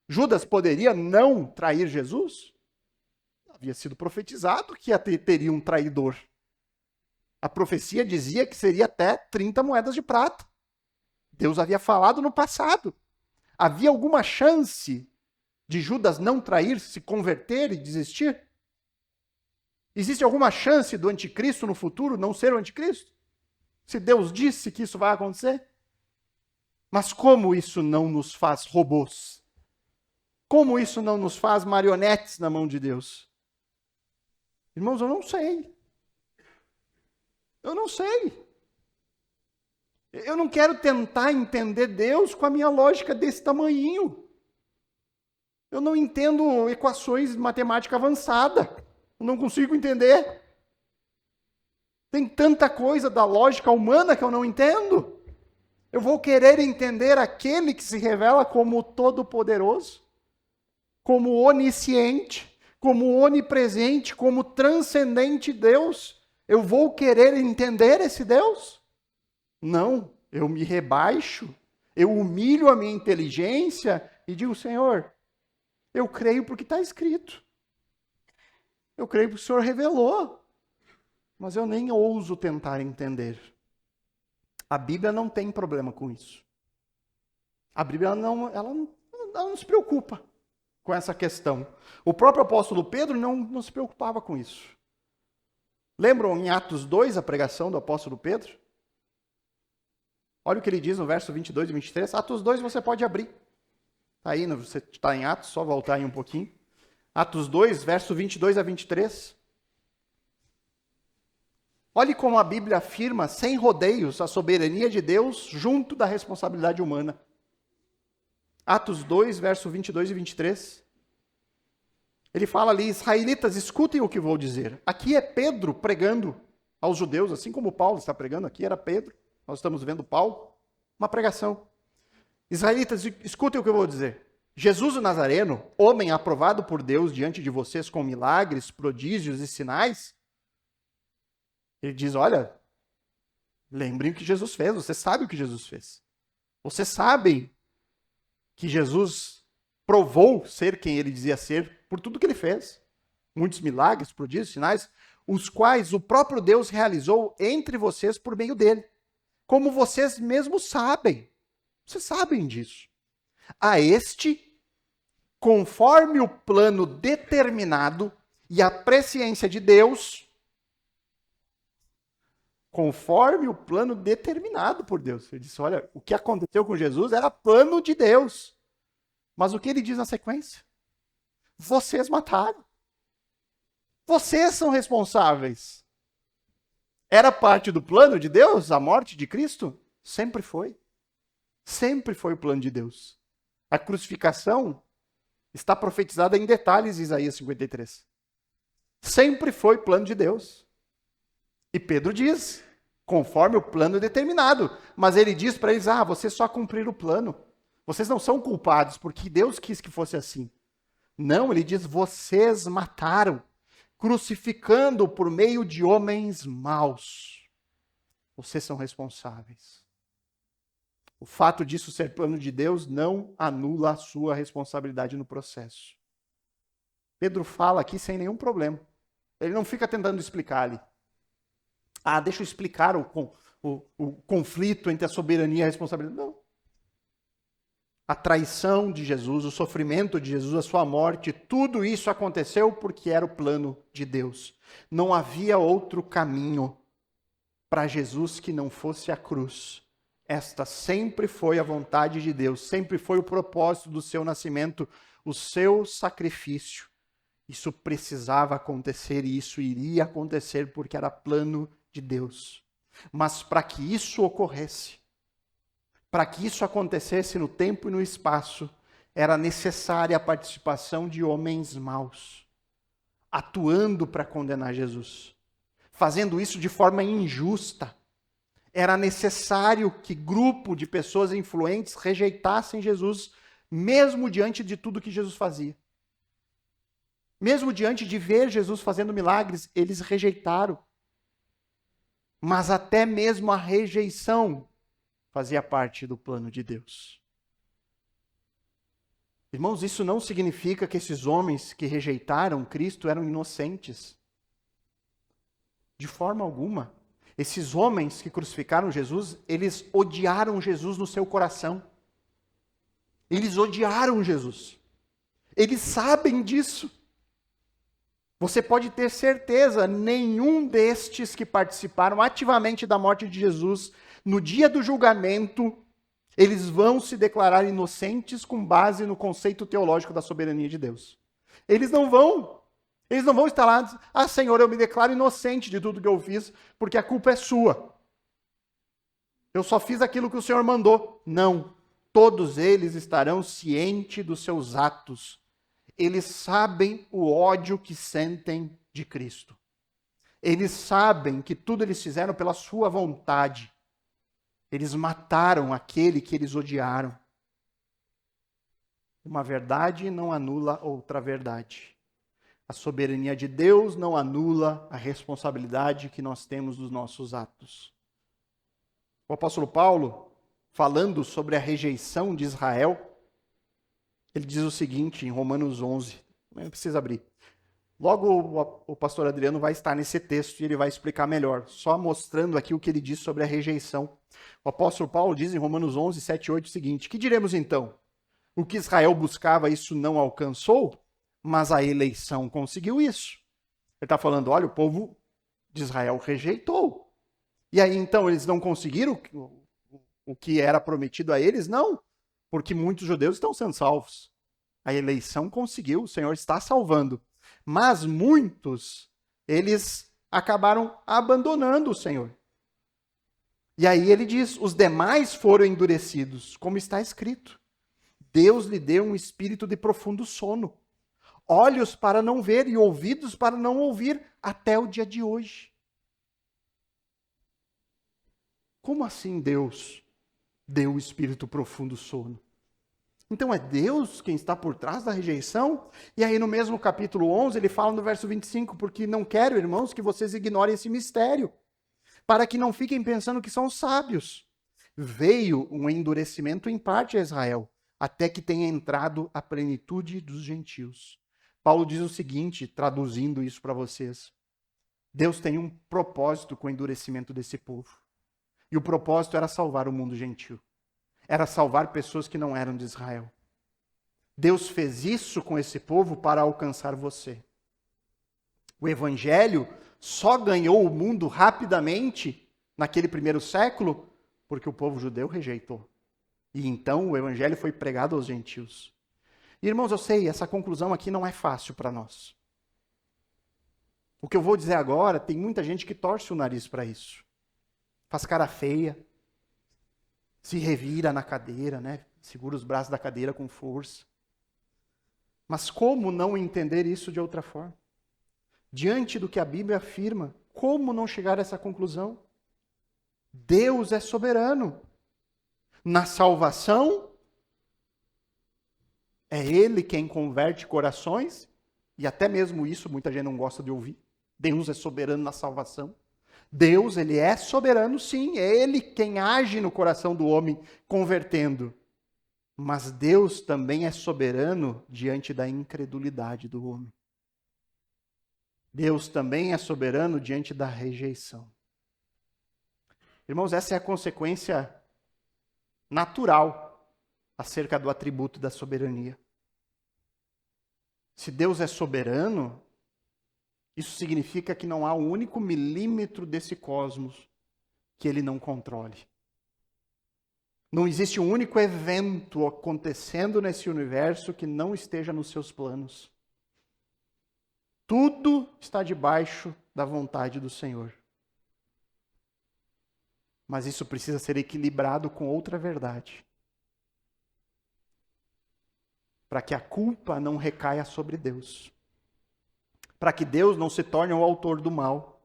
Judas poderia não trair Jesus? Havia sido profetizado que teria um traidor. A profecia dizia que seria até 30 moedas de prata. Deus havia falado no passado. Havia alguma chance de Judas não trair, se converter e desistir? Existe alguma chance do anticristo no futuro não ser o anticristo? Se Deus disse que isso vai acontecer? Mas como isso não nos faz robôs? Como isso não nos faz marionetes na mão de Deus? Irmãos, eu não sei. Eu não sei. Eu não quero tentar entender Deus com a minha lógica desse tamanhinho. Eu não entendo equações de matemática avançada. Eu não consigo entender. Tem tanta coisa da lógica humana que eu não entendo. Eu vou querer entender aquele que se revela como todo-poderoso, como onisciente, como onipresente, como transcendente Deus. Eu vou querer entender esse Deus? Não, eu me rebaixo, eu humilho a minha inteligência e digo, Senhor, eu creio porque está escrito. Eu creio porque o Senhor revelou. Mas eu nem ouso tentar entender. A Bíblia não tem problema com isso. A Bíblia ela não se preocupa com essa questão. O próprio apóstolo Pedro não se preocupava com isso. Lembram em Atos 2 a pregação do apóstolo Pedro? Olha o que ele diz no verso 22 e 23. Atos 2 você pode abrir. Está aí, você está em Atos, só voltar aí um pouquinho. Atos 2, verso 22 a 23. Olhe como a Bíblia afirma, sem rodeios, a soberania de Deus junto da responsabilidade humana. Atos 2, verso 22 e 23. Ele fala ali, israelitas, escutem o que vou dizer. Aqui é Pedro pregando aos judeus, assim como Paulo está pregando, aqui era Pedro. Nós estamos vendo Paulo, uma pregação. Israelitas, escutem o que eu vou dizer. Jesus o Nazareno, homem aprovado por Deus diante de vocês com milagres, prodígios e sinais. Ele diz, olha, lembrem o que Jesus fez, você sabe o que Jesus fez. Vocês sabem que Jesus provou ser quem ele dizia ser por tudo que ele fez. Muitos milagres, prodígios, sinais, os quais o próprio Deus realizou entre vocês por meio dele. Como vocês mesmos sabem. Vocês sabem disso. A este, conforme o plano determinado e a presciência de Deus, conforme o plano determinado por Deus. Ele disse, olha, o que aconteceu com Jesus era plano de Deus. Mas o que ele diz na sequência? Vocês mataram. Vocês são responsáveis. Era parte do plano de Deus, a morte de Cristo? Sempre foi. Sempre foi o plano de Deus. A crucificação está profetizada em detalhes em Isaías 53. Sempre foi plano de Deus. E Pedro diz, conforme o plano determinado. Mas ele diz para eles, vocês só cumpriram o plano. Vocês não são culpados, porque Deus quis que fosse assim. Não, ele diz, vocês mataram, crucificando por meio de homens maus. Vocês são responsáveis. O fato disso ser plano de Deus não anula a sua responsabilidade no processo. Pedro fala aqui sem nenhum problema. Ele não fica tentando explicar ali. Deixa eu explicar o conflito entre a soberania e a responsabilidade. Não. A traição de Jesus, o sofrimento de Jesus, a sua morte, tudo isso aconteceu porque era o plano de Deus. Não havia outro caminho para Jesus que não fosse a cruz. Esta sempre foi a vontade de Deus, sempre foi o propósito do seu nascimento, o seu sacrifício. Isso precisava acontecer e isso iria acontecer porque era plano de Deus. Mas para que isso ocorresse, para que isso acontecesse no tempo e no espaço, era necessária a participação de homens maus, atuando para condenar Jesus, fazendo isso de forma injusta. Era necessário que grupo de pessoas influentes rejeitassem Jesus, mesmo diante de tudo que Jesus fazia. Mesmo diante de ver Jesus fazendo milagres, eles rejeitaram. Mas até mesmo a rejeição fazia parte do plano de Deus. Irmãos, isso não significa que esses homens que rejeitaram Cristo eram inocentes. De forma alguma. Esses homens que crucificaram Jesus, eles odiaram Jesus no seu coração. Eles odiaram Jesus. Eles sabem disso. Você pode ter certeza, nenhum destes que participaram ativamente da morte de Jesus, no dia do julgamento, eles vão se declarar inocentes com base no conceito teológico da soberania de Deus. Eles não vão estar lá, Senhor, eu me declaro inocente de tudo que eu fiz, porque a culpa é sua. Eu só fiz aquilo que o Senhor mandou. Não. Todos eles estarão cientes dos seus atos eles sabem o ódio que sentem de Cristo. Eles sabem que tudo eles fizeram pela sua vontade. Eles mataram aquele que eles odiaram. Uma verdade não anula outra verdade. A soberania de Deus não anula a responsabilidade que nós temos dos nossos atos. O apóstolo Paulo, falando sobre a rejeição de Israel, ele diz o seguinte em Romanos 11, não precisa abrir. Logo o pastor Adriano vai estar nesse texto e ele vai explicar melhor, só mostrando aqui o que ele diz sobre a rejeição. O apóstolo Paulo diz em Romanos 11, 7 e 8 o seguinte: que diremos então? O que Israel buscava, isso não alcançou, mas a eleição conseguiu isso. Ele está falando, olha, o povo de Israel rejeitou. E aí então eles não conseguiram o que era prometido a eles? Não, porque muitos judeus estão sendo salvos. A eleição conseguiu, o Senhor está salvando. Mas muitos, eles acabaram abandonando o Senhor. E aí ele diz, os demais foram endurecidos, como está escrito. Deus lhe deu um espírito de profundo sono, olhos para não ver e ouvidos para não ouvir, até o dia de hoje. Como assim Deus deu o espírito profundo sono? Então é Deus quem está por trás da rejeição? E aí no mesmo capítulo 11, ele fala no verso 25, porque não quero, irmãos, que vocês ignorem esse mistério, para que não fiquem pensando que são sábios. Veio um endurecimento em parte a Israel, até que tenha entrado a plenitude dos gentios. Paulo diz o seguinte, traduzindo isso para vocês. Deus tem um propósito com o endurecimento desse povo. E o propósito era salvar o mundo gentil. Era salvar pessoas que não eram de Israel. Deus fez isso com esse povo para alcançar você. O evangelho só ganhou o mundo rapidamente naquele primeiro século porque o povo judeu rejeitou. E então o evangelho foi pregado aos gentios. E, irmãos, eu sei, essa conclusão aqui não é fácil para nós. O que eu vou dizer agora, tem muita gente que torce o nariz para isso. Faz cara feia. Se revira na cadeira, né? Segura os braços da cadeira com força. Mas como não entender isso de outra forma? Diante do que a Bíblia afirma, como não chegar a essa conclusão? Deus é soberano. Na salvação, é Ele quem converte corações, e até mesmo isso muita gente não gosta de ouvir. Deus é soberano na salvação. Deus, ele é soberano, sim, é ele quem age no coração do homem, convertendo. Mas Deus também é soberano diante da incredulidade do homem. Deus também é soberano diante da rejeição. Irmãos, essa é a consequência natural acerca do atributo da soberania. Se Deus é soberano, isso significa que não há um único milímetro desse cosmos que ele não controle. Não existe um único evento acontecendo nesse universo que não esteja nos seus planos. Tudo está debaixo da vontade do Senhor. Mas isso precisa ser equilibrado com outra verdade. Para que a culpa não recaia sobre Deus. Para que Deus não se torne o autor do mal.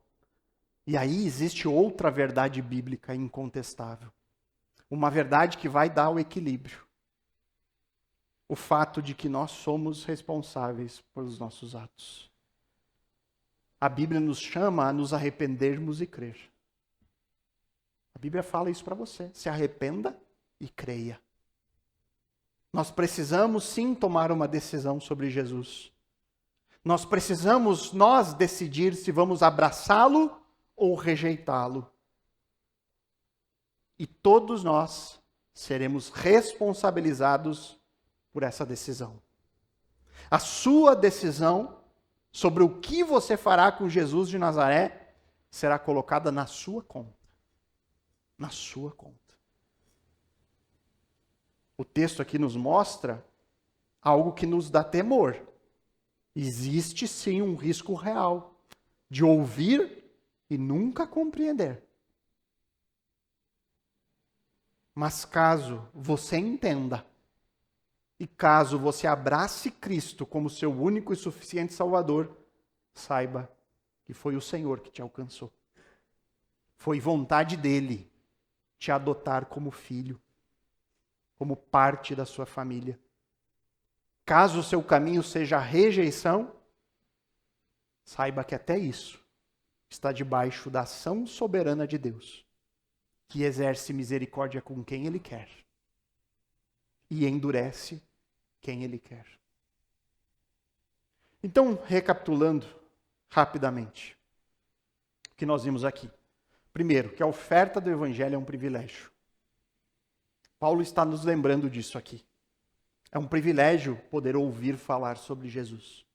E aí existe outra verdade bíblica incontestável. Uma verdade que vai dar o equilíbrio. O fato de que nós somos responsáveis pelos nossos atos. A Bíblia nos chama a nos arrependermos e crer. A Bíblia fala isso para você. Se arrependa e creia. Nós precisamos sim tomar uma decisão sobre Jesus. Nós precisamos, decidir se vamos abraçá-lo ou rejeitá-lo. E todos nós seremos responsabilizados por essa decisão. A sua decisão sobre o que você fará com Jesus de Nazaré será colocada na sua conta. Na sua conta. O texto aqui nos mostra algo que nos dá temor. Existe sim um risco real de ouvir e nunca compreender. Mas caso você entenda E caso você abrace Cristo como seu único e suficiente Salvador, saiba que foi o Senhor que te alcançou. Foi vontade dele te adotar como filho, como parte da sua família. Caso o seu caminho seja a rejeição, saiba que até isso está debaixo da ação soberana de Deus, que exerce misericórdia com quem Ele quer e endurece quem Ele quer. Então, recapitulando rapidamente o que nós vimos aqui. Primeiro, que a oferta do Evangelho é um privilégio. Paulo está nos lembrando disso aqui. É um privilégio poder ouvir falar sobre Jesus.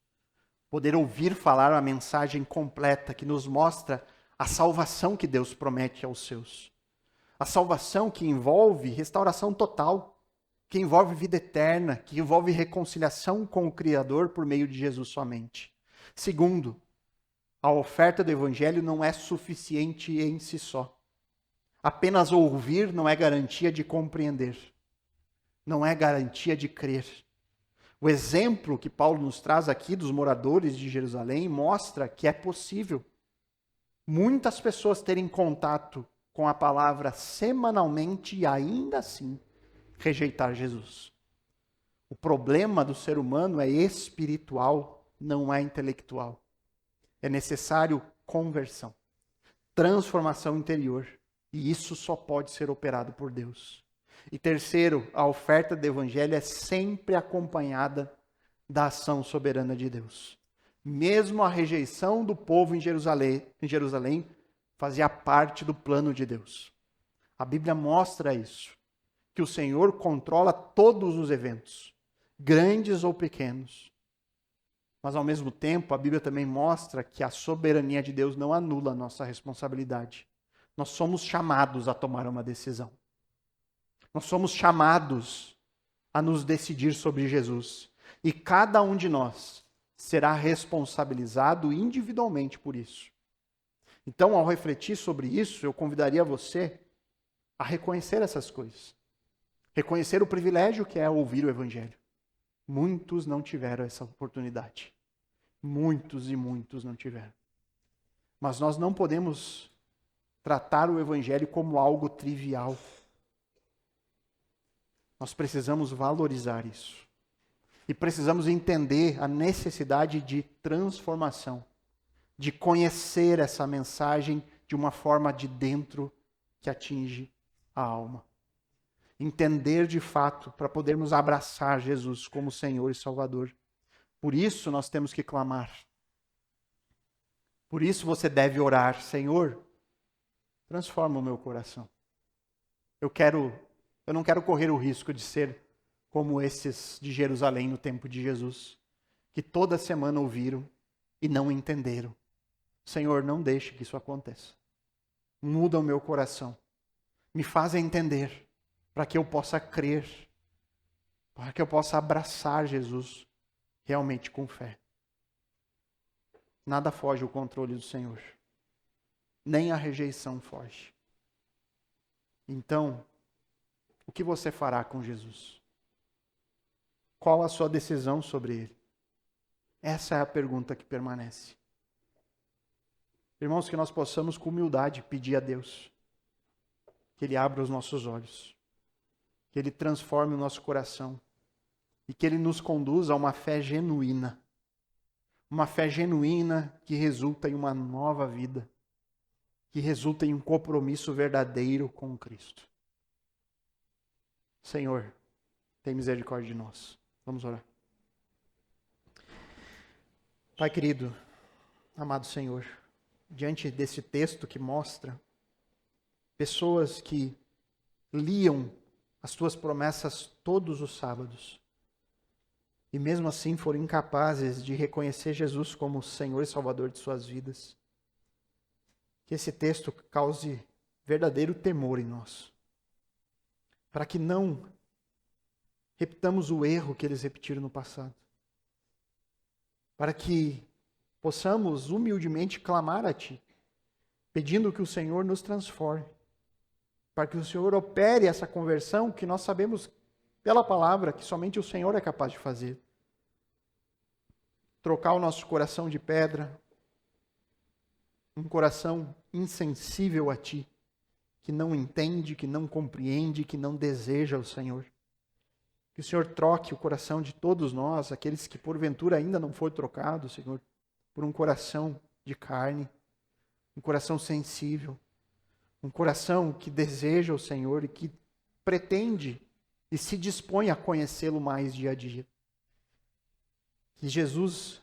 Poder ouvir falar a mensagem completa que nos mostra a salvação que Deus promete aos seus. A salvação que envolve restauração total, que envolve vida eterna, que envolve reconciliação com o Criador por meio de Jesus somente. Segundo, a oferta do Evangelho não é suficiente em si só. Apenas ouvir não é garantia de compreender. Não é garantia de crer. O exemplo que Paulo nos traz aqui dos moradores de Jerusalém mostra que é possível muitas pessoas terem contato com a palavra semanalmente e ainda assim rejeitar Jesus. O problema do ser humano é espiritual, não é intelectual. É necessário conversão, transformação interior. E isso só pode ser operado por Deus. E terceiro, a oferta do Evangelho é sempre acompanhada da ação soberana de Deus. Mesmo a rejeição do povo em Jerusalém fazia parte do plano de Deus. A Bíblia mostra isso, que o Senhor controla todos os eventos, grandes ou pequenos. Mas ao mesmo tempo, a Bíblia também mostra que a soberania de Deus não anula a nossa responsabilidade. Nós somos chamados a tomar uma decisão. Nós somos chamados a nos decidir sobre Jesus. E cada um de nós será responsabilizado individualmente por isso. Então, ao refletir sobre isso, eu convidaria você a reconhecer essas coisas. Reconhecer o privilégio que é ouvir o Evangelho. Muitos não tiveram essa oportunidade. Muitos e muitos não tiveram. Mas nós não podemos tratar o Evangelho como algo trivial. Nós precisamos valorizar isso. E precisamos entender a necessidade de transformação, de conhecer essa mensagem de uma forma de dentro que atinge a alma. Entender de fato para podermos abraçar Jesus como Senhor e Salvador. Por isso nós temos que clamar. Por isso você deve orar, Senhor, transforma o meu coração. Eu não quero correr o risco de ser como esses de Jerusalém no tempo de Jesus, que toda semana ouviram e não entenderam. Senhor, não deixe que isso aconteça. Muda o meu coração. Me faz entender, para que eu possa crer, para que eu possa abraçar Jesus realmente com fé. Nada foge ao controle do Senhor. Nem a rejeição foge. Então, o que você fará com Jesus? Qual a sua decisão sobre ele? Essa é a pergunta que permanece. Irmãos, que nós possamos com humildade pedir a Deus que Ele abra os nossos olhos, que Ele transforme o nosso coração e que Ele nos conduza a uma fé genuína. Uma fé genuína que resulta em uma nova vida, que resulta em um compromisso verdadeiro com Cristo. Senhor, tem misericórdia de nós. Vamos orar. Pai querido, amado Senhor, diante desse texto que mostra pessoas que liam as tuas promessas todos os sábados e mesmo assim foram incapazes de reconhecer Jesus como Senhor e Salvador de suas vidas, que esse texto cause verdadeiro temor em nós, para que não repitamos o erro que eles repetiram no passado, para que possamos humildemente clamar a Ti, pedindo que o Senhor nos transforme, para que o Senhor opere essa conversão que nós sabemos pela palavra que somente o Senhor é capaz de fazer. Trocar o nosso coração de pedra, um coração insensível a Ti, que não entende, que não compreende, que não deseja o Senhor. Que o Senhor troque o coração de todos nós, aqueles que porventura ainda não foram trocados, Senhor, por um coração de carne, um coração sensível, um coração que deseja o Senhor e que pretende e se dispõe a conhecê-lo mais dia a dia. Que Jesus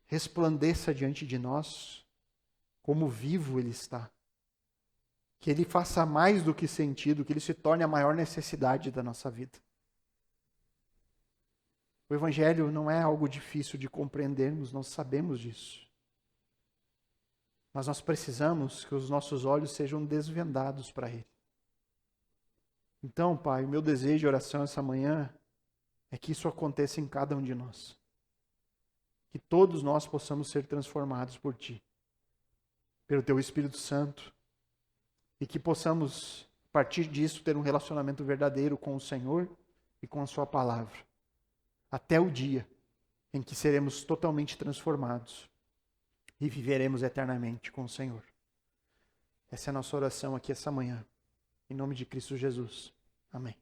resplandeça diante de nós como vivo Ele está. Que Ele faça mais do que sentido, que Ele se torne a maior necessidade da nossa vida. O Evangelho não é algo difícil de compreendermos, nós sabemos disso. Mas nós precisamos que os nossos olhos sejam desvendados para Ele. Então, Pai, o meu desejo e oração essa manhã é que isso aconteça em cada um de nós. Que todos nós possamos ser transformados por Ti, pelo Teu Espírito Santo, e que possamos, a partir disso, ter um relacionamento verdadeiro com o Senhor e com a Sua palavra, até o dia em que seremos totalmente transformados e viveremos eternamente com o Senhor. Essa é a nossa oração aqui essa manhã. Em nome de Cristo Jesus. Amém.